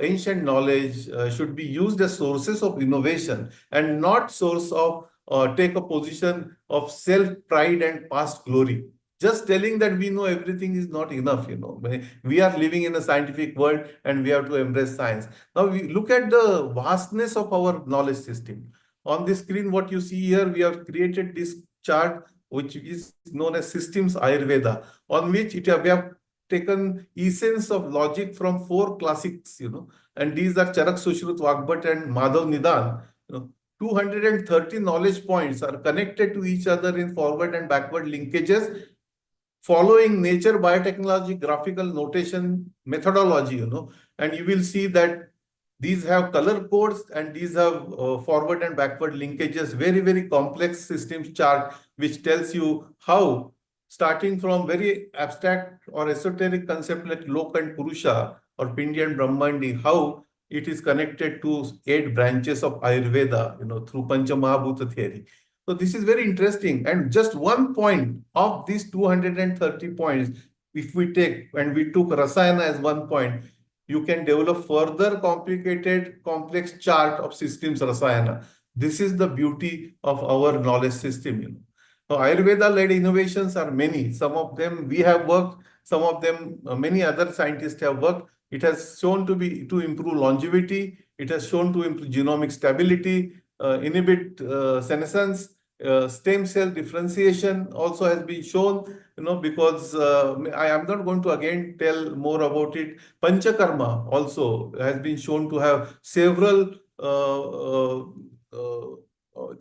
ancient knowledge should be used as sources of innovation and not source of take a position of self-pride and past glory. Just telling that we know everything is not enough, We are living in a scientific world and we have to embrace science. Now we look at the vastness of our knowledge system. On the screen, what you see here, we have created this chart, which is known as Systems Ayurveda, on which we have taken essence of logic from 4 classics, and these are Charak, Sushrut, Vagbhat, and Madhav Nidan. 230 knowledge points are connected to each other in forward and backward linkages, following nature biotechnology graphical notation methodology, and you will see that these have color codes and these have forward and backward linkages, very, very complex systems chart, which tells you how, starting from very abstract or esoteric concept like Lok and Purusha or Pindi and Brahmandi, how it is connected to 8 branches of Ayurveda, through Panchamahabhuta theory. So this is very interesting. And just one point of these 230 points, if we take, and we took Rasayana as one point, you can develop further complicated, complex chart of systems Rasayana. This is the beauty of our knowledge system. So Ayurveda-led innovations are many. Some of them we have worked, some of them many other scientists have worked. It has shown to improve longevity. It has shown to improve genomic stability, inhibit senescence, stem cell differentiation also has been shown, because I am not going to again tell more about it. Panchakarma also has been shown to have several,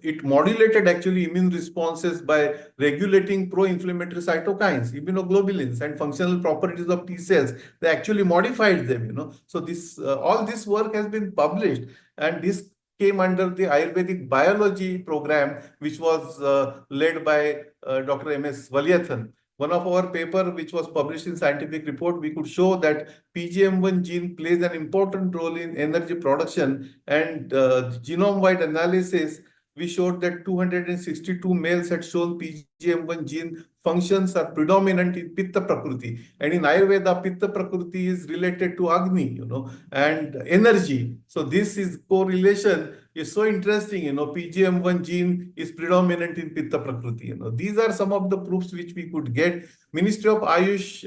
it modulated actually immune responses by regulating pro-inflammatory cytokines, immunoglobulins, and functional properties of T cells. They actually modified them, So this all this work has been published, and this came under the Ayurvedic biology program, which was led by Dr. M.S. Valyathan. One of our paper, which was published in Scientific Report, we could show that PGM1 gene plays an important role in energy production, and genome-wide analysis, we showed that 262 males had shown PGM1 gene functions are predominant in Pitta Prakriti. And in Ayurveda, Pitta Prakriti is related to Agni, and energy. So this is correlation is so interesting, PGM1 gene is predominant in Pitta Prakriti. These are some of the proofs which we could get. Ministry of Ayush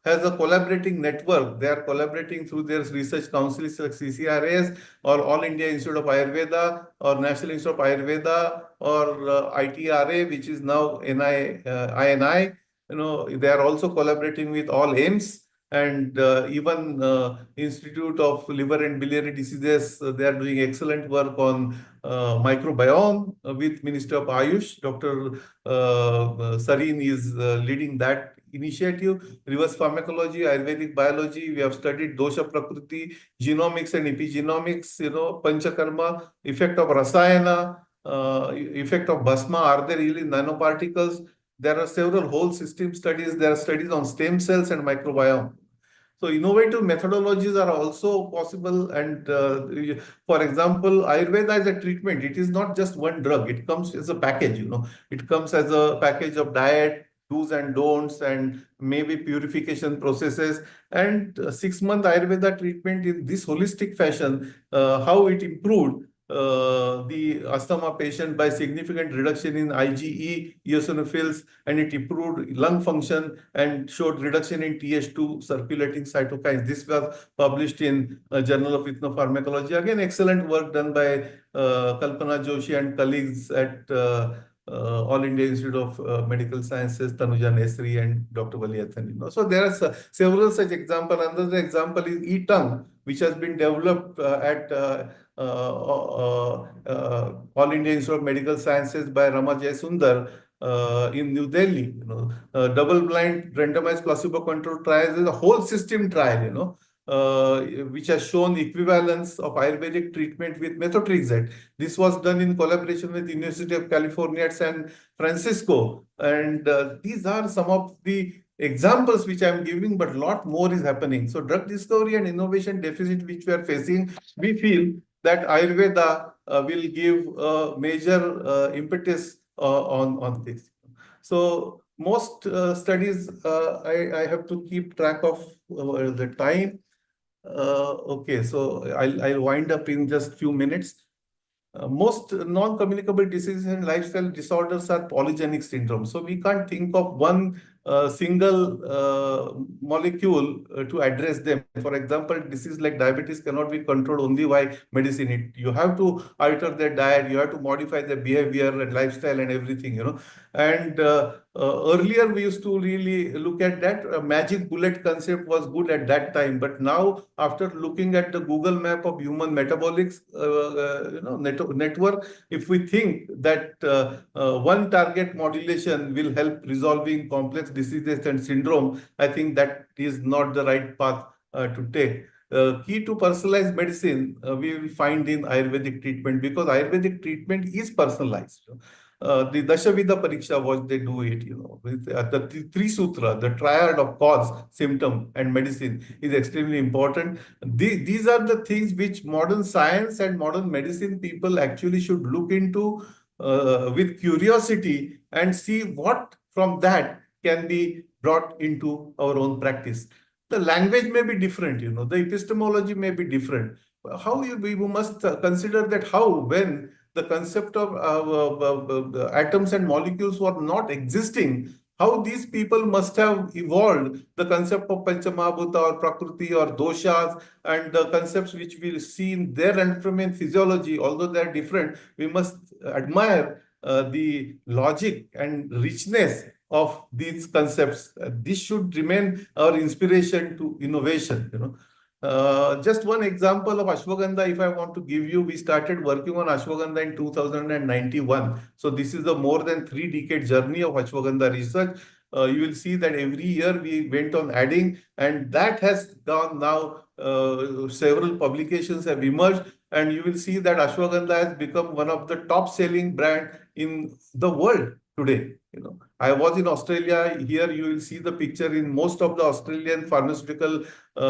has a collaborating network. They are collaborating through their research councils like CCRAS or All India Institute of Ayurveda or National Institute of Ayurveda or ITRA, which is now INI. They are also collaborating with all AIIMS. And even Institute of Liver and Biliary Diseases, they are doing excellent work on microbiome with Minister of Ayush. Dr. Sareen is leading that initiative. Reverse pharmacology, Ayurvedic biology, we have studied dosha prakriti, genomics and epigenomics, panchakarma, effect of rasayana, effect of bhasma, are there really nanoparticles? There are several whole system studies. There are studies on stem cells and microbiome. So innovative methodologies are also possible. And for example, Ayurveda is a treatment. It is not just one drug. It comes as a package, It comes as a package of diet, do's and don'ts and maybe purification processes, and 6-month Ayurveda treatment in this holistic fashion, how it improved the asthma patient by significant reduction in IgE eosinophils, and it improved lung function and showed reduction in Th2 circulating cytokines. This was published in Journal of Ethnopharmacology. Again, excellent work done by Kalpana Joshi and colleagues at All India Institute of Medical Sciences, Tanuja Nesri and Dr. Valiathan. So there are several such examples. Another example is e-tongue, which has been developed at All India Institute of Medical Sciences by Rama Jayasundar in New Delhi. Double-blind randomized placebo-controlled trials is a whole system trial. Which has shown equivalence of Ayurvedic treatment with methotrexate. This was done in collaboration with University of California at San Francisco. And these are some of the examples which I'm giving, but a lot more is happening. So drug discovery and innovation deficit which we are facing, we feel that Ayurveda will give a major impetus on this. So most studies, I have to keep track of the time. Okay, so I'll wind up in just few minutes. Most non-communicable diseases and lifestyle disorders are polygenic syndromes. So we can't think of one single molecule to address them. For example, disease like diabetes cannot be controlled only by medicine. You have to alter their diet, you have to modify their behavior and lifestyle and everything. And earlier we used to really look at that. A magic bullet concept was good at that time, but now after looking at the Google map of human metabolics network, if we think that one target modulation will help resolving complex diseases and syndrome, I think that is not the right path to take. Key to personalized medicine we will find in Ayurvedic treatment, because Ayurvedic treatment is personalized. The Dashavidha Pariksha, what they do it, with the Three Sutra, the triad of cause, symptom, and medicine is extremely important. These are the things which modern science and modern medicine people actually should look into with curiosity and see what from that can be brought into our own practice. The language may be different, the epistemology may be different. How we must consider that when the concept of atoms and molecules were not existing, how these people must have evolved the concept of Panchamahabhuta or Prakriti or doshas, and the concepts which we see in their anatomy and physiology. Although they are different, we must admire the logic and richness of these concepts. This should remain our inspiration to innovation. Just one example of ashwagandha, if I want to give you, we started working on ashwagandha in 2091. So this is a more than 3-decade journey of ashwagandha research. You will see that every year we went on adding, and that has gone now. Several publications have emerged, and you will see that ashwagandha has become one of the top-selling brand in the world today. I was in Australia. Here you will see the picture in most of the Australian pharmaceutical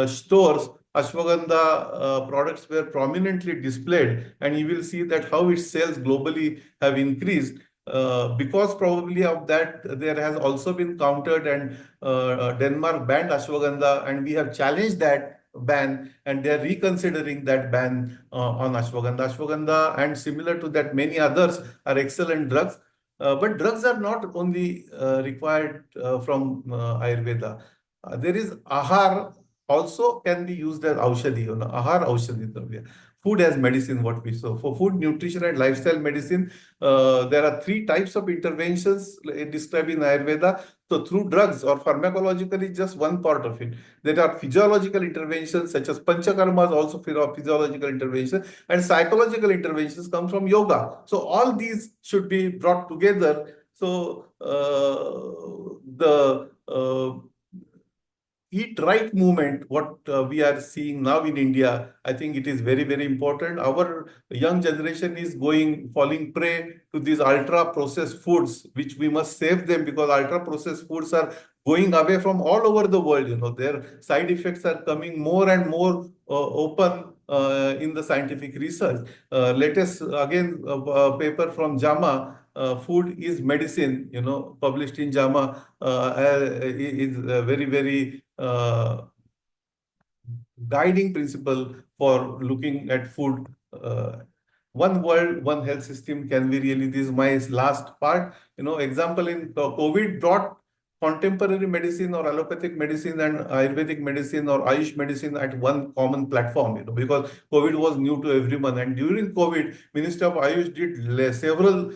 stores. Ashwagandha products were prominently displayed, and you will see that how its sales globally have increased. Because probably of that, there has also been countered, and Denmark banned ashwagandha, and we have challenged that ban, and they are reconsidering that ban on ashwagandha. Ashwagandha and similar to that, many others are excellent drugs. But drugs are not only required from Ayurveda. There is ahar also can be used as aushadhi, ahar aushadhi dravya. Food as medicine, what we saw. For food, nutrition, and lifestyle medicine, there are 3 types of interventions described in Ayurveda. So through drugs or pharmacologically, just one part of it. There are physiological interventions such as panchakarmas, also physiological interventions, and psychological interventions come from yoga. So all these should be brought together. So the Eat Right movement, what we are seeing now in India, I think it is very, very important. Our young generation is falling prey to these ultra-processed foods, which we must save them, because ultra-processed foods are going away from all over the world. Their side effects are coming more and more open in the scientific research. Latest, again, paper from JAMA Food is Medicine, published in JAMA, is very, very guiding principle for looking at food. One world, one health system can be really, this is my last part. Example in COVID brought contemporary medicine or allopathic medicine and Ayurvedic medicine or Ayush medicine at one common platform, because COVID was new to everyone. And during COVID, Ministry of Ayush did several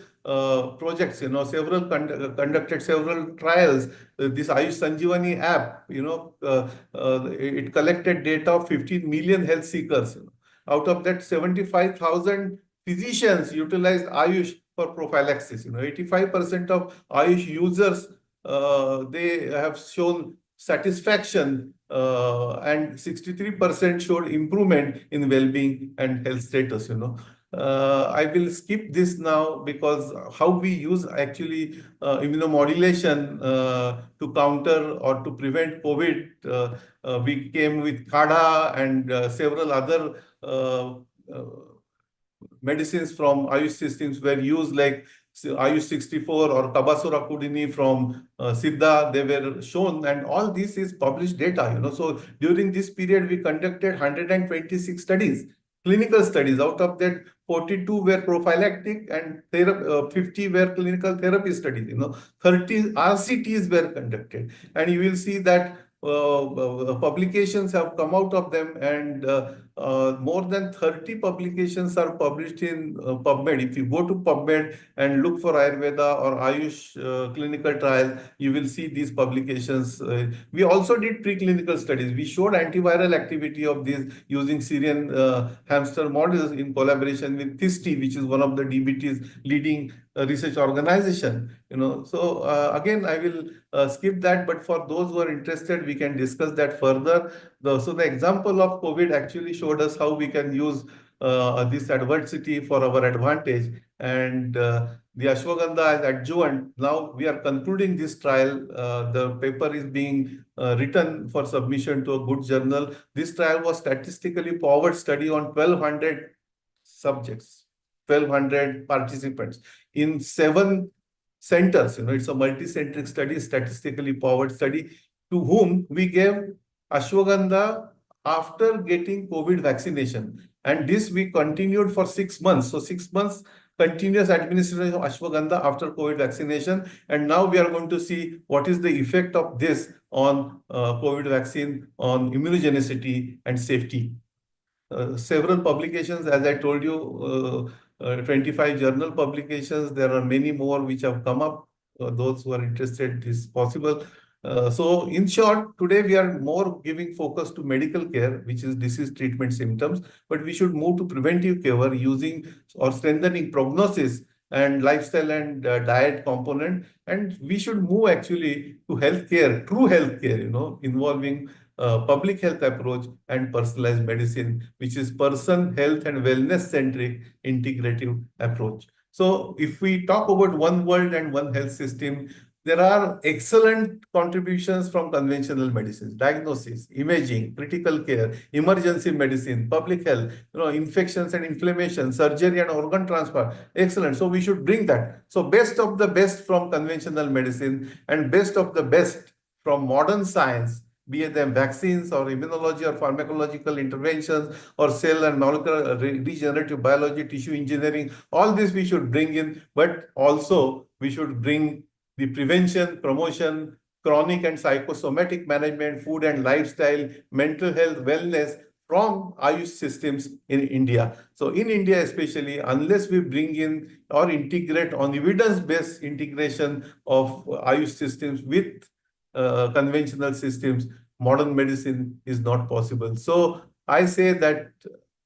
projects, conducted several trials. This Ayush Sanjeevani app, it collected data of 15 million health seekers. Out of that, 75,000 physicians utilized Ayush for prophylaxis. 85% of Ayush users, they have shown satisfaction, and 63% showed improvement in well-being and health status. I will skip this now because how we use actually immunomodulation to counter or to prevent COVID. We came with KADA and several other medicines from Ayush systems were used, like Ayush 64 or Kabasura Kudini from Siddha. They were shown, and all this is published data. So during this period, we conducted 126 studies, clinical studies. Out of that, 42 were prophylactic and 50 were clinical therapy studies. 30 RCTs were conducted, and you will see that publications have come out of them, and more than 30 publications are published in PubMed. If you go to PubMed and look for Ayurveda or Ayush clinical trials, you will see these publications. We also did preclinical studies. We showed antiviral activity of these using Syrian hamster models in collaboration with TISTI, which is one of the DBT's leading research organization. So again, I will skip that, but for those who are interested, we can discuss that further. So the example of COVID actually showed us how we can use this adversity for our advantage, and the ashwagandha as adjuvant. Now we are concluding this trial. The paper is being written for submission to a good journal. This trial was statistically powered study on 1,200 subjects, 1,200 participants in 7 centers. It's a multi-centric study, statistically powered study, to whom we gave ashwagandha after getting COVID vaccination. And this we continued for 6 months. So 6 months continuous administration of ashwagandha after COVID vaccination. And now we are going to see what is the effect of this on COVID vaccine, on immunogenicity and safety. Several publications, as I told you, 25 journal publications. There are many more which have come up. Those who are interested, it is possible. So in short, today we are more giving focus to medical care, which is disease treatment symptoms, but we should move to preventive care using or strengthening prognosis and lifestyle and diet component. And we should move actually to healthcare, true healthcare, involving public health approach and personalized medicine, which is person health and wellness centric integrative approach. So if we talk about one world and one health system, there are excellent contributions from conventional medicines, diagnosis, imaging, critical care, emergency medicine, public health, infections and inflammation, surgery and organ transplant. Excellent. So we should bring that. So best of the best from conventional medicine and best of the best from modern science, be it them vaccines or immunology or pharmacological interventions or cell and molecular regenerative biology, tissue engineering. All this we should bring in, but also we should bring the prevention, promotion, chronic and psychosomatic management, food and lifestyle, mental health, wellness from Ayush systems in India. So in India especially, unless we bring in or integrate on evidence-based integration of Ayush systems with conventional systems, modern medicine is not possible. So I say that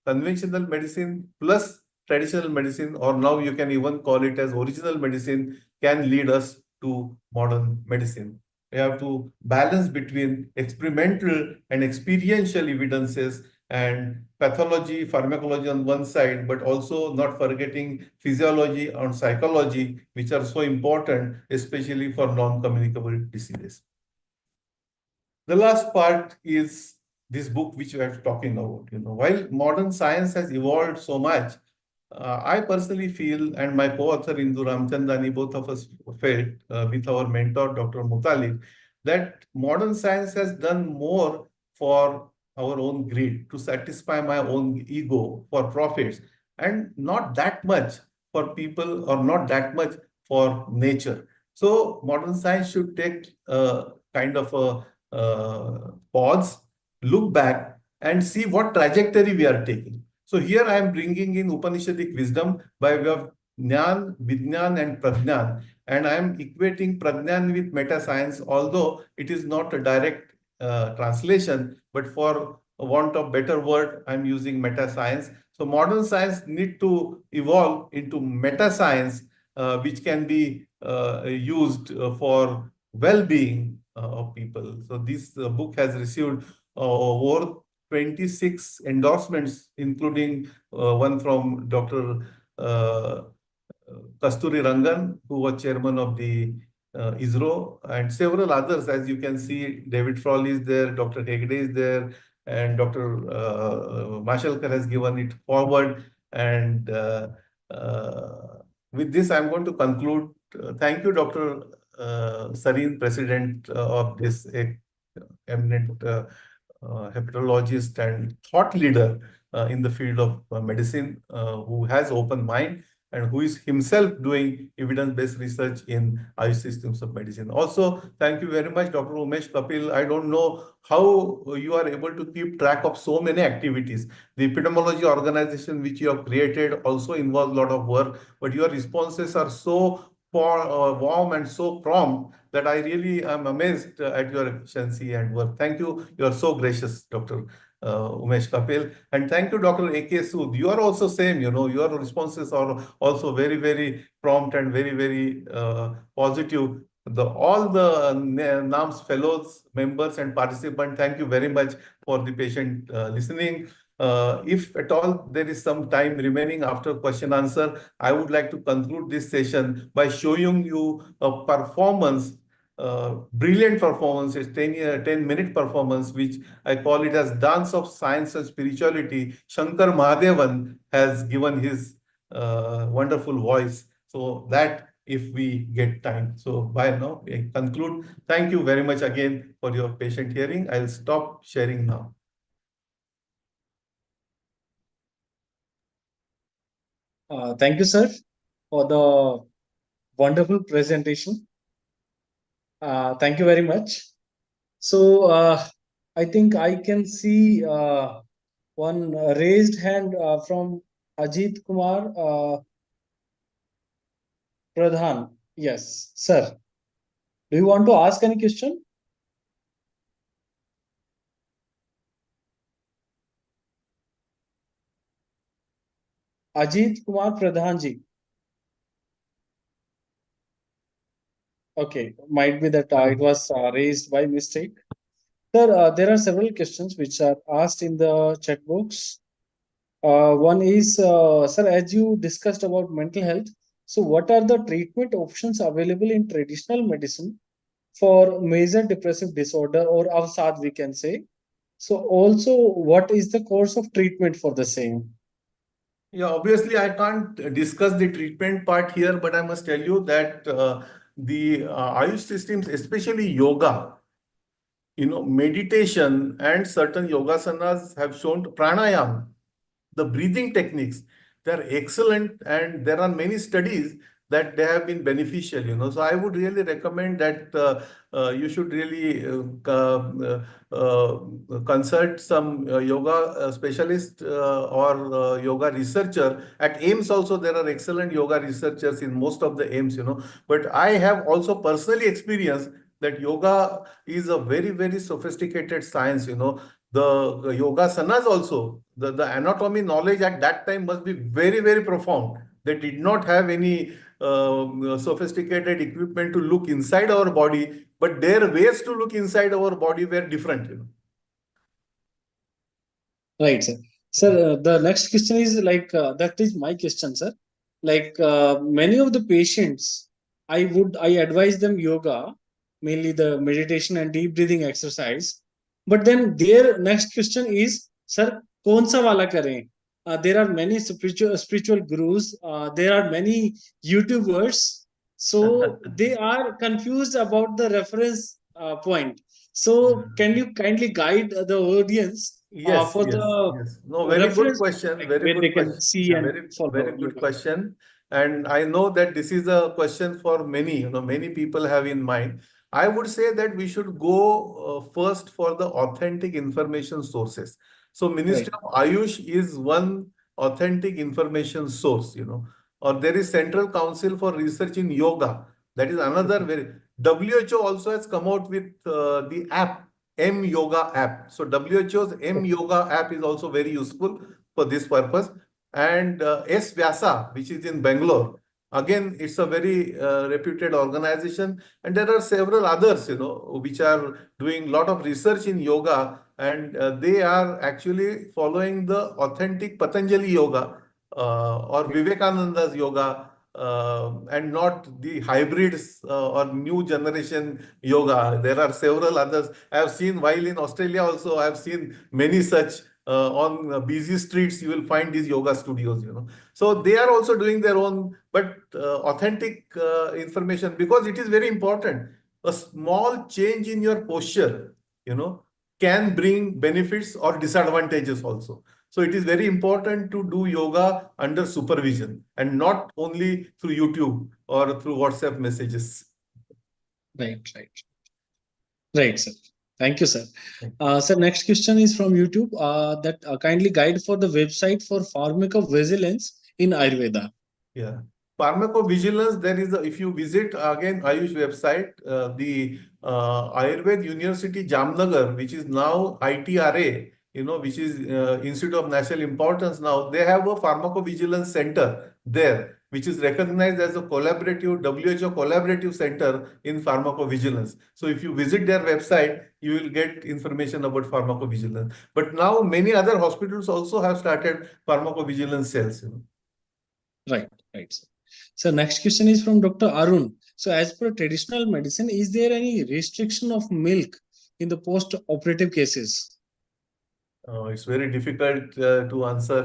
conventional medicine plus traditional medicine, or now you can even call it as original medicine, can lead us to modern medicine. We have to balance between experimental and experiential evidences and pathology, pharmacology on one side, but also not forgetting physiology and psychology, which are so important, especially for non-communicable diseases. The last part is this book which we are talking about. While modern science has evolved so much, I personally feel, and my co-author Indu Ramchandani, both of us felt with our mentor Dr. Mutalib, that modern science has done more for our own greed, to satisfy my own ego for profits, and not that much for people or not that much for nature. So modern science should take a kind of a pause, look back, and see what trajectory we are taking. So here I am bringing in Upanishadic wisdom by way of Jnana, Vijnana, and Prajnan. And I am equating Prajnan with meta science, although it is not a direct translation, but for want of better word, I'm using meta science. So modern science need to evolve into meta science, which can be used for well-being of people. So this book has received over 26 endorsements, including one from Dr. Kasturi Rangan, who was chairman of the ISRO, and several others. As you can see, David Frawley is there, Dr. Hegde is there, and Dr. Mashalkar has given it forward. And with this, I'm going to conclude. Thank you, Dr. Sareen, President of this eminent hepatologist and thought leader in the field of medicine, who has open mind and who is himself doing evidence-based research in Ayush systems of medicine. Also, thank you very much, Dr. Umesh Kapil. I don't know how you are able to keep track of so many activities. The epidemiology organization which you have created also involves a lot of work, but your responses are so warm and so prompt that I really am amazed at your efficiency and work. Thank you. You are so gracious, Dr. Umesh Kapil. And thank you, Dr. A.K. Sood. You are also same, your responses are also very, very prompt and very, very positive. All the NAMS fellows, members and participants, thank you very much for the patient listening. If at all there is some time remaining after question answer, I would like to conclude this session by showing you a performance, brilliant performance, a 10-minute performance, which I call it as Dance of Science and Spirituality. Shankar Mahadevan has given his wonderful voice. So that if we get time. So by now, I conclude. Thank you very much again for your patient hearing. I'll stop sharing now. Thank you, sir, for the wonderful presentation. Thank you very much. So I think I can see one raised hand from Ajit Kumar Pradhan. Yes, sir. Do you want to ask any question? Ajit Kumar Pradhan ji. Okay, might be that it was raised by mistake. Sir, there are several questions which are asked in the chat box. One is, sir, as you discussed about mental health, so what are the treatment options available in traditional medicine for major depressive disorder or avsad, we can say? So also, what is the course of treatment for the same? Yeah, obviously I can't discuss the treatment part here, but I must tell you that the Ayush systems, especially yoga, meditation and certain yogasanas have shown pranayama, the breathing techniques, they're excellent, and there are many studies that they have been beneficial. So I would really recommend that you should really consult some yoga specialist or yoga researcher. At AIIMS also, there are excellent yoga researchers in most of the AIIMS. But I have also personally experienced that yoga is a very, very sophisticated science. The yogasanas also, the anatomy knowledge at that time must be very, very profound. They did not have any sophisticated equipment to look inside our body, but their ways to look inside our body were different. Right, sir. Sir, the next question is like, that is my question, sir. Like many of the patients, I advise them yoga, mainly the meditation and deep breathing exercise. But then their next question is, sir, kaun sa wala kare? there are many spiritual gurus. There are many YouTubers. So they are confused about the reference point. So can you kindly guide the audience Yes, for yes, the yes. No, very good reference, question. like Very where they good can question. see Yeah, and very, very follow good yoga? question. And I know that this is a question for many, many people have in mind. I would say that we should go first for the authentic information sources. So Right. Ministry of Ayush is one authentic information source, or there is Central Council for Research in Yoga. That is another very, WHO also has come out with the app M-Yoga app. So WHO's M-Yoga app is also very useful for this purpose. And S Vyasa, which is in Bangalore, again, it's a very reputed organization. And there are several others, which are doing a lot of research in yoga. And they are actually following the authentic Patanjali yoga or Vivekananda's yoga, and not the hybrids or new generation yoga. There are several others. I have seen while in Australia also, I have seen many such on busy streets. You will find these yoga studios, So they are also doing their own, but authentic information, because it is very important. A small change in your posture, can bring benefits or disadvantages also. So it is very important to do yoga under supervision and not only through YouTube or through WhatsApp messages. Right, right. Right, sir. Thank you, sir. Thank Sir, next question is from YouTube. That kindly guide for the website for pharmacovigilance in Ayurveda. Yeah. Pharmacovigilance, there is, if you visit again Ayush website, the Ayurved University Jamnagar, which is now ITRA, which is Institute of National Importance now, they have a pharmacovigilance center there, which is recognized as a collaborative, WHO collaborative center in pharmacovigilance. So if you visit their website, you will get information about pharmacovigilance. But now many other hospitals also have started pharmacovigilance cells, Right, right, sir. So next question is from Dr. Arun. So as per traditional medicine, is there any restriction of milk in the post-operative cases? It's very difficult to answer,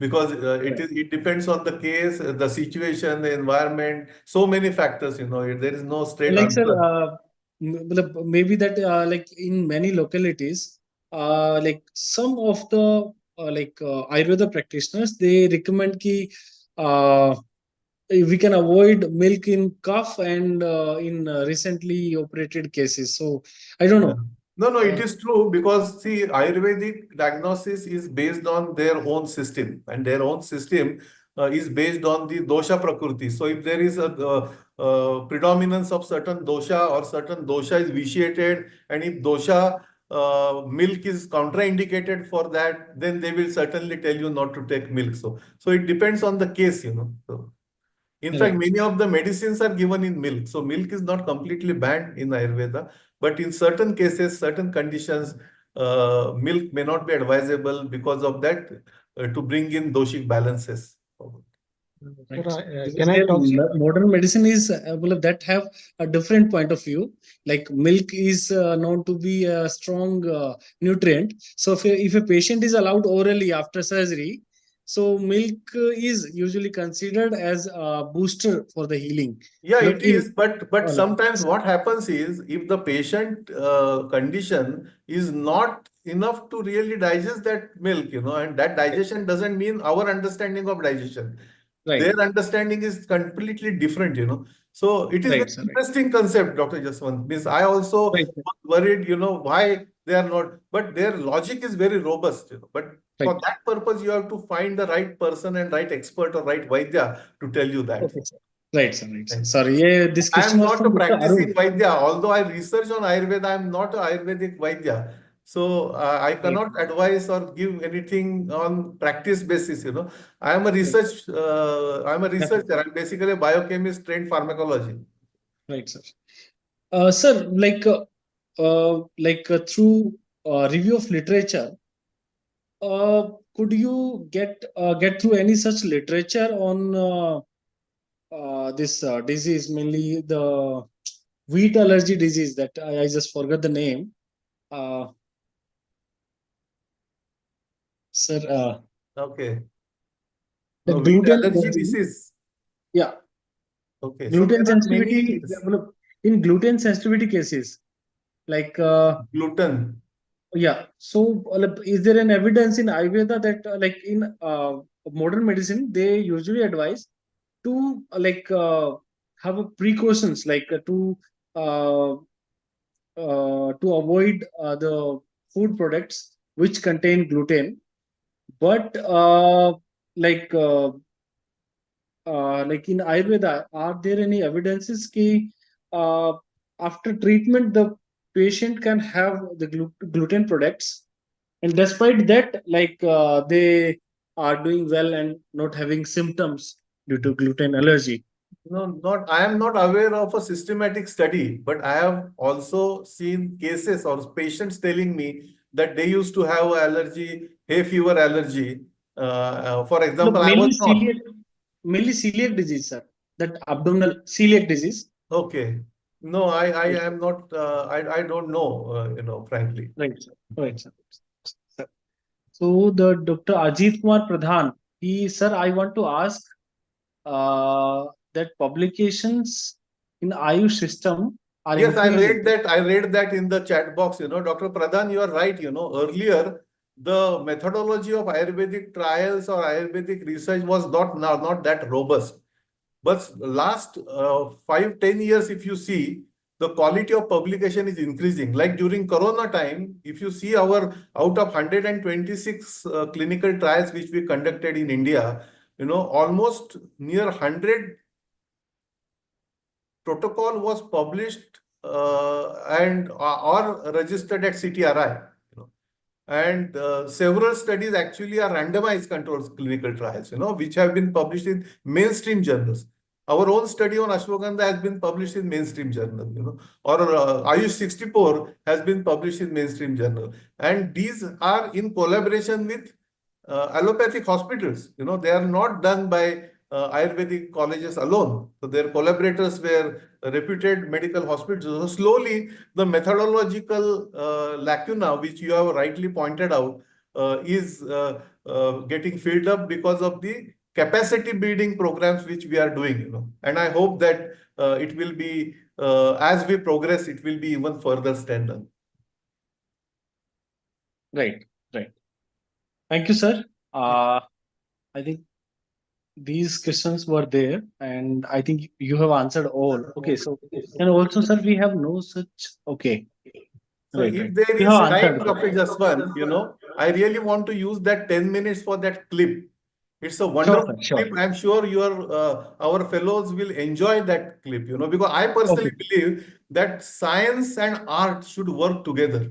because it depends on the case, the situation, the environment, so many factors, there is no straight Like, sir, answer. maybe that like in many localities, like some of the Ayurveda practitioners, they recommend ki we can avoid milk in cough and in recently operated cases. So I don't Yeah. know. No, it is true, because see, Ayurvedic diagnosis is based on their own system, and their own system is based on the dosha prakriti. So if there is a predominance of certain dosha, or certain dosha is vitiated, and if dosha milk is contraindicated for that, then they will certainly tell you not to take milk. So it depends on the case, So, in fact, Right. many of the medicines are given in milk. So milk is not completely banned in Ayurveda, but in certain cases, certain conditions, milk may not be advisable because of that, to bring in doshic balances. Right. Can Because I their talk? modern medicine is well, that have a different point of view. Like milk is known to be a strong nutrient. So if a patient is allowed orally after surgery, so milk is usually considered as a booster for the healing. Yeah, But it in is, but like, sometimes what happens is, if the patient condition is not enough to really digest that milk, and that digestion doesn't mean our understanding of digestion. right, Their understanding is completely different, So it is very right, sir, right, interesting concept, Dr. Jaswant. Means I also right, was worried, why they are not, but their logic is very robust, But right. for that purpose, you have to find the right person and right expert or right Vaidya to tell you that. Okay, sir. Right, sir, right, sir. Thank you. Sorry, yeah, this I question am was not a from Dr. practicing Arun. Vaidya. Although I research on Ayurveda, I am not a Ayurvedic Vaidya. So I Right, cannot advise or give anything on practice basis, I am a right, I'm a researcher. I'm basically a biochemist trained pharmacology. right, sir. Sir, through review of literature, could you get through any such literature on this disease, mainly the wheat allergy disease that I just forgot the name. Sir, Okay. The No, wheat gluten, allergy disease. yeah, Okay. So gluten there are sensitivity many develop in gluten sensitivity cases. Like, gluten. yeah. So, is there an evidence in Ayurveda that, like in modern medicine, they usually advise to have a precautions, like uh, to avoid the food products which contain gluten, but like in Ayurveda, are there any evidences ki uh, after treatment the patient can have the gluten products, and despite that, they are doing well and not having symptoms due to gluten allergy? No, not. I am not aware of a systematic study, but I have also seen cases or patients telling me that they used to have allergy, hay fever allergy. For No, example, I was not. mainly celiac disease, sir. That abdominal celiac disease. Okay. No, I Right, am not. I don't know. Frankly. right, sir. Right, sir. Sir. So the Dr. Ajit Kumar Pradhan, sir, I want to ask that publications in Ayush system are Yes, I increasing. read that. I read that in the chat box. Dr. Pradhan, you are right. Earlier the methodology of Ayurvedic trials or Ayurvedic research was not that robust. But last 5-10 years, if you see, the quality of publication is increasing. Like during Corona time, if you see our out of 126 clinical trials which we conducted in India, almost near 100 protocol was published and or registered at CTRI. And several studies actually are randomized controlled clinical trials, which have been published in mainstream journals. Our own study on ashwagandha has been published in mainstream journal, or Ayush 64 has been published in mainstream journal. And these are in collaboration with allopathic hospitals. They are not done by Ayurvedic colleges alone. So their collaborators were reputed medical hospitals. So slowly, the methodological lacuna, which you have rightly pointed out, is getting filled up because of the capacity building programs which we are doing. And I hope that it will be, as we progress, it will be even further strengthened. Right, right. Thank you, sir. I think these questions were there, and I think you have answered all. Okay, so and also, sir, we have no such. Okay, So right, right. if there You is have answered. time, Dr. Jaswant, I really want to use that 10 minutes for that clip. It's a Sure, wonderful sir. Sure. clip. I'm sure our fellows will enjoy that clip, because I personally Okay. believe that science and art should work together.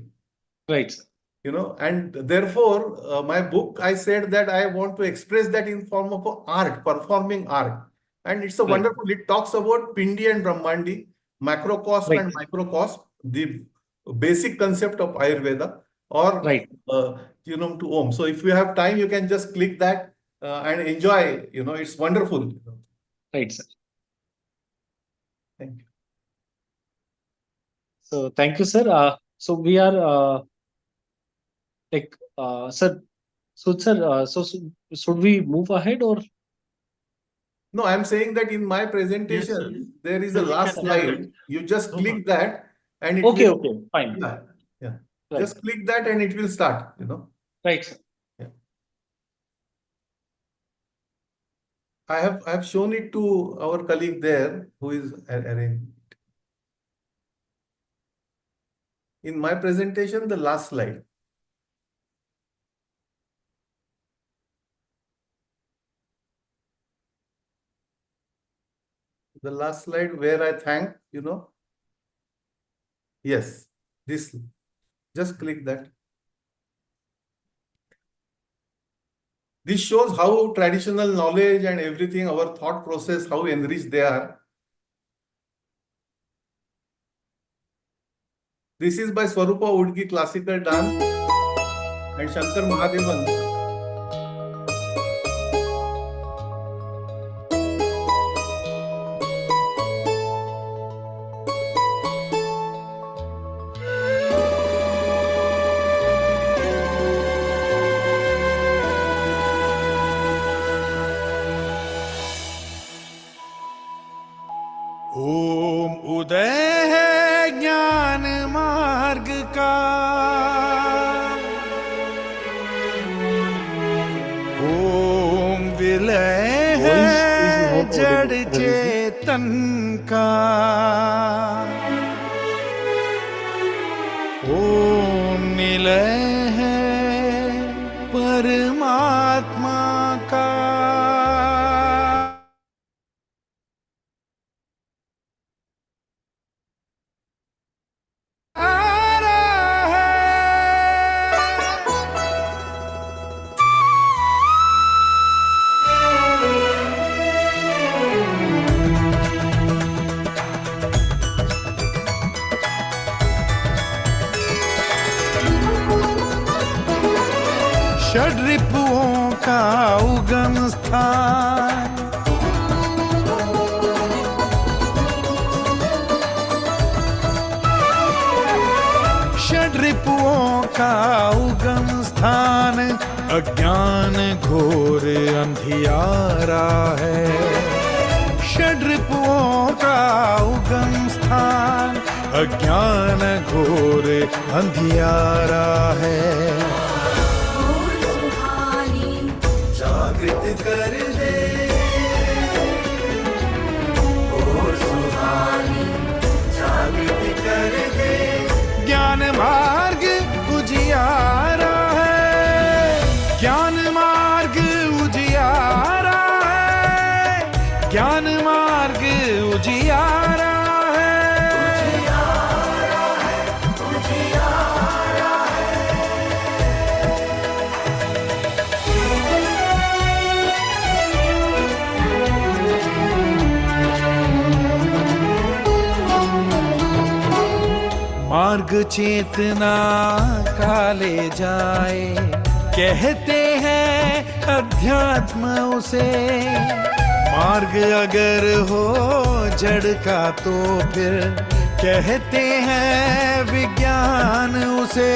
Right, sir. And therefore, my book, I said that I want to express that in form of art, performing art. And it's a Right, wonderful, it talks about Pindi and Brahmandi, macrocosm right, and microcosm, the basic concept of Ayurveda, or, right, to Om. So if you have time, you can just click that and enjoy, it's wonderful. right, sir. Thank you. So thank you, sir. So we are sir. So, sir, should we move ahead or? No, I'm saying that in my Yes, presentation, there is sir, a we last can move ahead. slide. You just No click problem. that and it Okay, will, okay, fine. yeah, yeah. Right, Just click that and it will start, right, sir. Yeah. I have shown it to our colleague there who is arranging. In my presentation, the last slide. The last slide where I thank, yes, this, just click that. This shows how traditional knowledge and everything, our thought process, how enriched they are. This is by Swarupa Udgi classical dance and Shankar Mahadevan. का ओम विलय है जड़ चेतन का ओम निलय है परमात्मा का। षड्रिपुओं का उगम स्थान षड्रिपुओं का उगम स्थान अज्ञान घोर अंधियारा है। षड्रिपुओं का उगम स्थान अज्ञान घोर अंधियारा है। जागृत कर दे और सुहानी जागृत कर दे। ज्ञान मार्ग उजियारा है ज्ञान मार्ग उजियारा है ज्ञान मार्ग उजियारा मार्ग चेतना का ले जाए कहते हैं अध्यात्म उसे। मार्ग अगर हो जड़ का तो फिर कहते हैं विज्ञान उसे।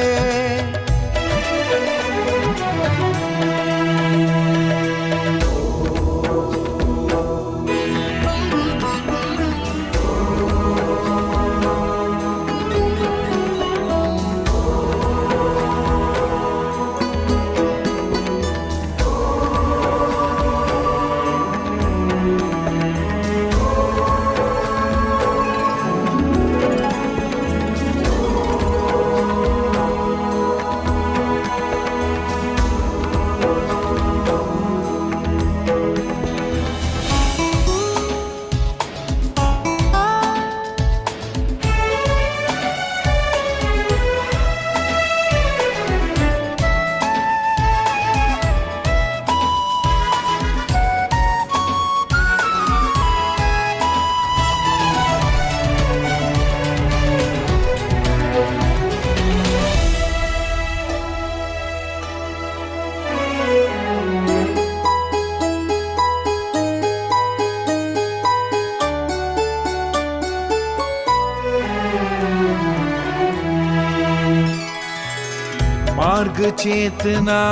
मार्ग चेतना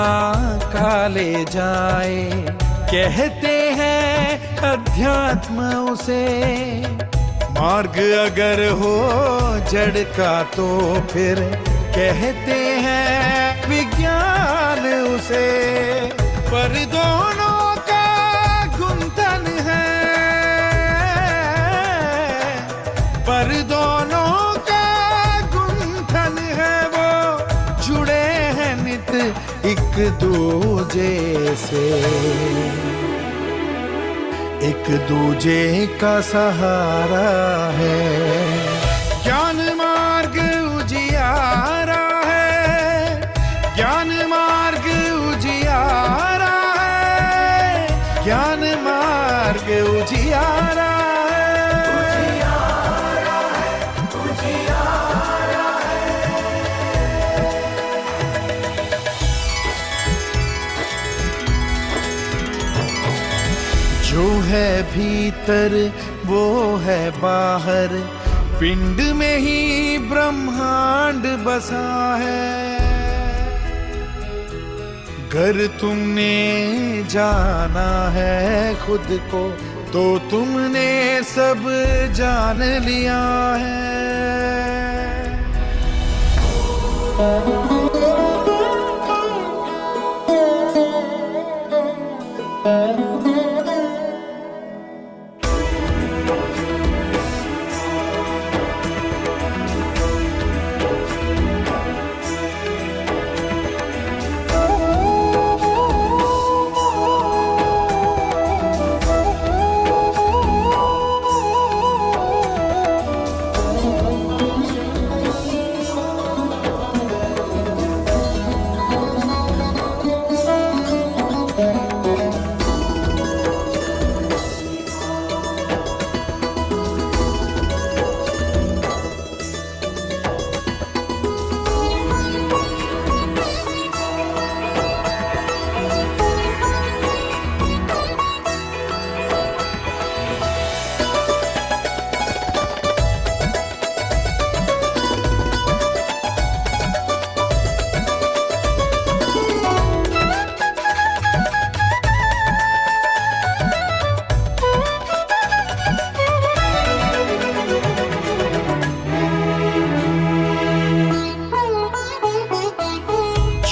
का ले जाए कहते हैं अध्यात्म उसे। मार्ग अगर हो जड़ का तो फिर कहते हैं विज्ञान उसे। पर दोनों का गुंथन है पर दोनों का गुंथन है वो जुड़े हैं नित एक दूजे से। एक दूजे का सहारा है। ज्ञान मार्ग उजियारा है ज्ञान मार्ग उजियारा है ज्ञान मार्ग उजियारा जो है भीतर वो है बाहर। पिंड में ही ब्रह्मांड बसा है। घर तुमने जाना है खुद को तो तुमने सब जान लिया है।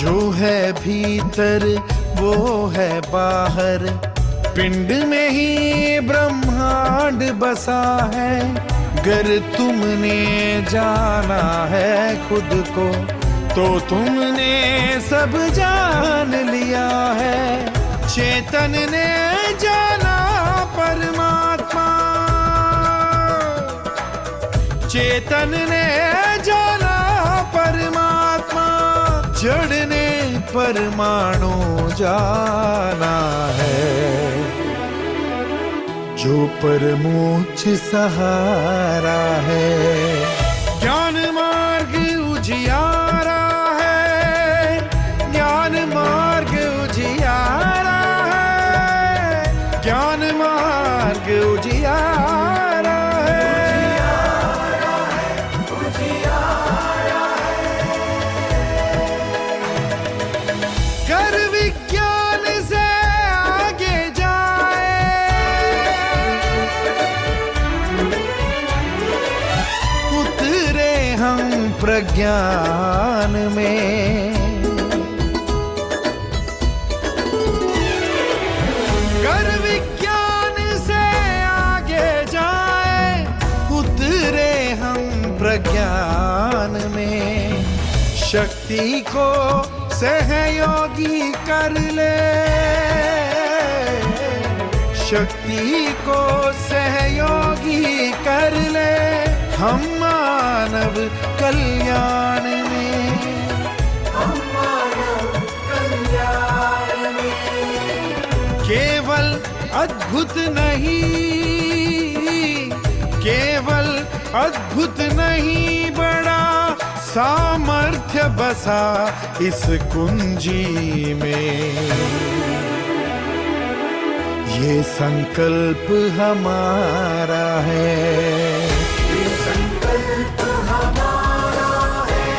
जो है भीतर वो है बाहर, पिंड में ही ब्रह्मांड बसा है। गर तुमने जाना है खुद को तो तुमने सब जान लिया है। चेतन ने जाना परमात्मा, चेतन ने जाना परमात्मा, जड़ ने परमाणु जाना है। जो परमोच्च सहारा है, ज्ञान मार्ग उजियारा है, ज्ञान मार्ग उजियारा है, ज्ञान मार्ग उजियारा है। कर विज्ञान से आगे जाए, उतरे हम प्रज्ञान में। कर विज्ञान से आगे जाए, उतरे हम प्रज्ञान में। शक्ति को सहयोगी कर ले, शक्ति को सहयोगी कर ले, हम मानव कल्याण में, हम मानव कल्याण में। केवल अद्भुत नहीं, केवल अद्भुत नहीं, बड़ा सामर्थ्य बसा इस कुंजी में। ये संकल्प हमारा है, ये संकल्प हमारा है,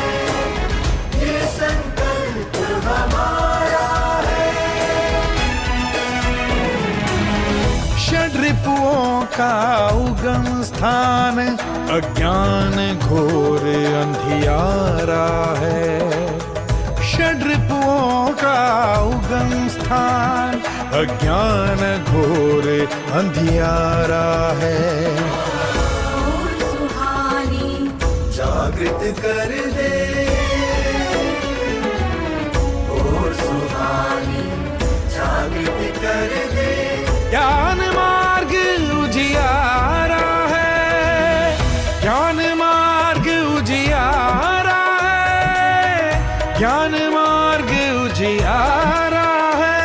ये संकल्प हमारा है। षड्रिपुओं का उगम स्थान अज्ञान घोर अंधियारा है। षड्रिपुओं का उगम स्थान अज्ञान घोर अंधियारा है। सुहानी जागृत कर दे, और सुहानी जागृत कर दे। ज्ञान मार्ग उजियारा है, ज्ञान मार्ग उजियारा है, ज्ञान मार्ग उजियारा है।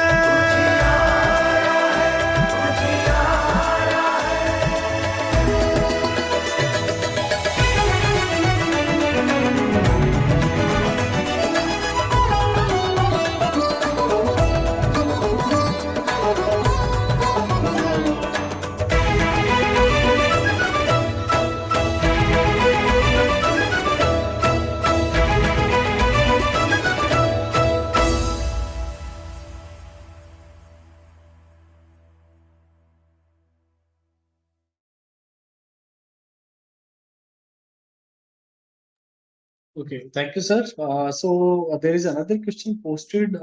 Okay, thank you, sir. There is another question posted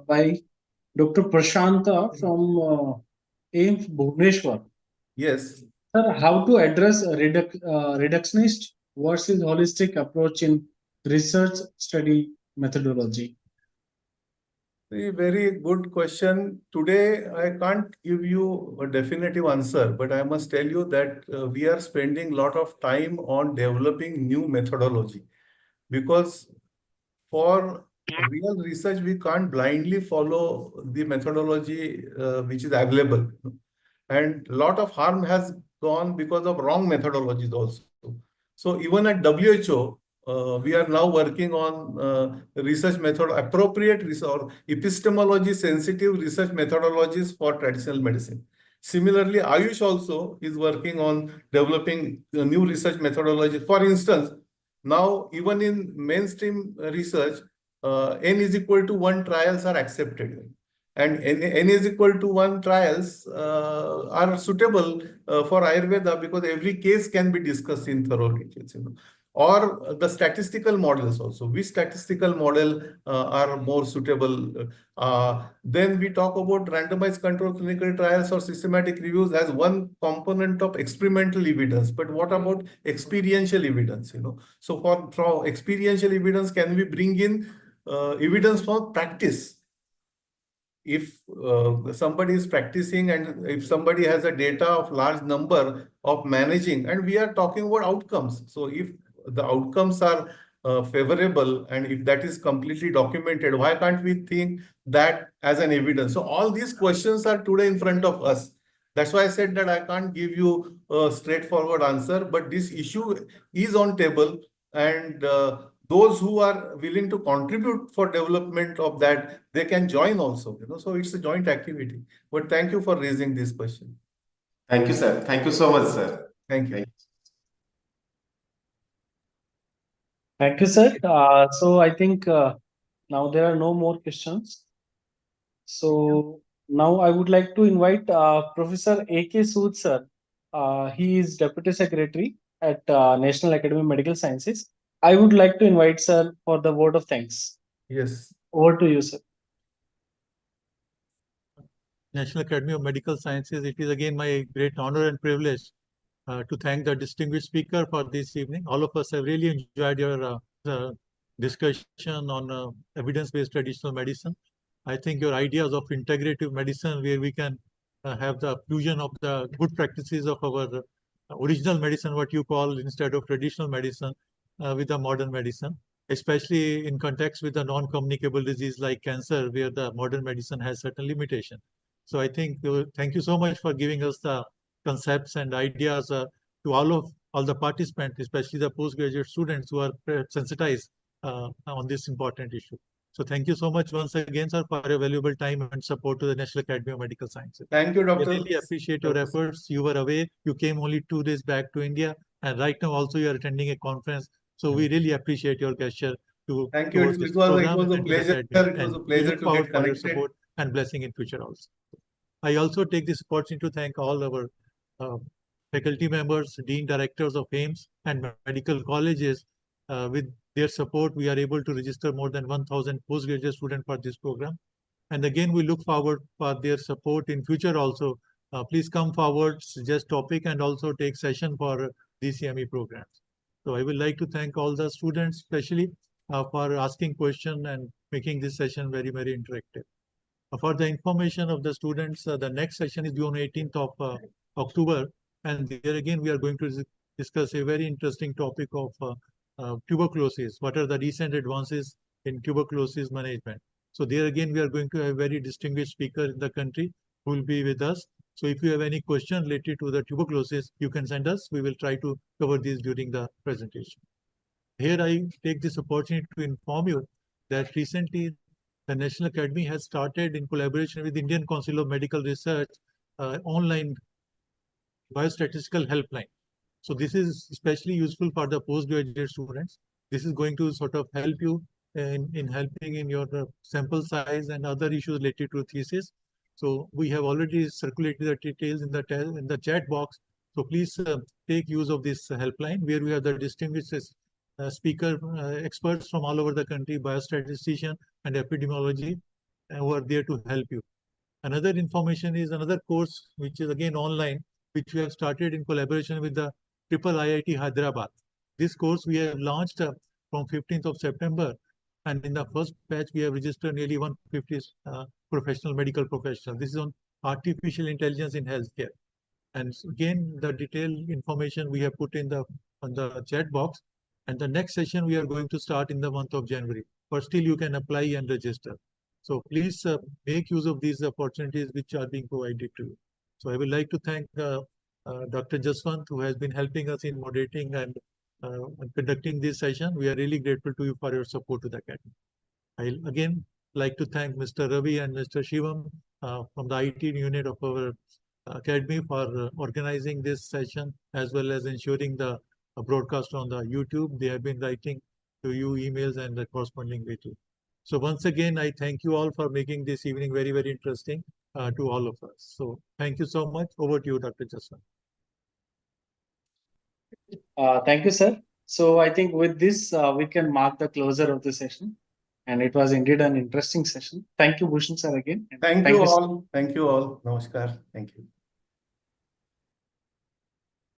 by Dr. Prashanta from AIIMS Bhubaneswar. Yes. Sir, how to address a reductionist versus holistic approach in research study methodology? A very good question. Today, I can't give you a definitive answer, but I must tell you that we are spending a lot of time on developing new methodology, because for real research, we can't blindly follow the methodology which is available. And a lot of harm has gone because of wrong methodologies also. So even at WHO, we are now working on research method, appropriate research or epistemology sensitive research methodologies for traditional medicine. Similarly, AYUSH also is working on developing new research methodologies. For instance, now even in mainstream research, n is equal to 1 trials are accepted. And n is equal to 1 trials are suitable for Ayurveda, because every case can be discussed in thorough details. Or the statistical models also. Which statistical model are more suitable? Then we talk about randomized controlled clinical trials or systematic reviews as one component of experimental evidence. But what about experiential evidence? So for experiential evidence, can we bring in evidence for practice? If somebody is practicing and if somebody has a data of large number of managing, and we are talking about outcomes. So if the outcomes are favorable and if that is completely documented, why can't we think that as an evidence? So all these questions are today in front of us. That's why I said that I can't give you a straightforward answer, but this issue is on table, and those who are willing to contribute for development of that, they can join also. So it's a joint activity. But thank you for raising this question. Thank you, sir. Thank you so much, sir. Thank you. Thank you, sir. So I think now there are no more questions. So now I would like to invite Professor A.K. Sood, sir. He is Deputy Secretary at National Academy of Medical Sciences. I would like to invite sir for the word of thanks. Yes. Over to you, sir. National Academy of Medical Sciences, it is again my great honor and privilege to thank the distinguished speaker for this evening. All of us have really enjoyed your discussion on evidence-based traditional medicine. I think your ideas of integrative medicine, where we can have the fusion of the good practices of our original medicine, what you call, instead of traditional medicine, with the modern medicine, especially in context with the non-communicable disease like cancer, where the modern medicine has certain limitation. So I think thank you so much for giving us the concepts and ideas to all the participants, especially the postgraduate students who are sensitized on this important issue. So thank you so much once again, sir, for your valuable time and support to the National Academy of Medical Sciences. Thank you, Doctor. I really appreciate your efforts. You were away. You came only 2 days back to India, and right now also you are attending a conference. So we really appreciate your gesture to thank you. It was a pleasure. It was a pleasure to get connected. Your support and blessing in future also. I also take this opportunity to thank all our faculty members, dean directors of AIIMS and medical colleges. With their support, we are able to register more than 1,000 postgraduate students for this program. And again, we look forward for their support in future also. Please come forward, suggest topic, and also take session for these CME programs. So I would like to thank all the students, especially for asking question and making this session very, very interactive. For the information of the students, the next session is due on 18th of October. And there again, we are going to discuss a very interesting topic of tuberculosis. What are the recent advances in tuberculosis management? So there again, we are going to have a very distinguished speaker in the country who will be with us. So if you have any question related to the tuberculosis, you can send us. We will try to cover these during the presentation. Here I take this opportunity to inform you that recently the National Academy has started in collaboration with Indian Council of Medical Research online biostatistical helpline. So this is especially useful for the postgraduate students. This is going to sort of help you in helping in your sample size and other issues related to thesis. So we have already circulated the details in the chat box. So please take use of this helpline, where we have the distinguished experts from all over the country, biostatistician and epidemiology, who are there to help you. Another information is another course, which is again online, which we have started in collaboration with the IIIT Hyderabad. This course we have launched from 15th of September, and in the first batch we have registered nearly 150 medical professionals. This is on artificial intelligence in healthcare. And again, the detailed information we have put in on the chat box. And the next session we are going to start in the month of January. But still you can apply and register. So please make use of these opportunities which are being provided to you. So I would like to thank Dr. Jaswant, who has been helping us in moderating and conducting this session. We are really grateful to you for your support to the Academy. I'll again like to thank Mr. Ravi and Mr. Shivam from the IT unit of our Academy for organizing this session, as well as ensuring the broadcast on the YouTube. They have been writing to you emails and the corresponding way too. So once again, I thank you all for making this evening very, very interesting to all of us. So thank you so much. Over to you, Dr. Jaswant. Thank you, sir. So I think with this, we can mark the closure of the session. And it was indeed an interesting session. Thank you, Bhushan sir, again. Thank you all. Thank you all. Namaskar. Thank you.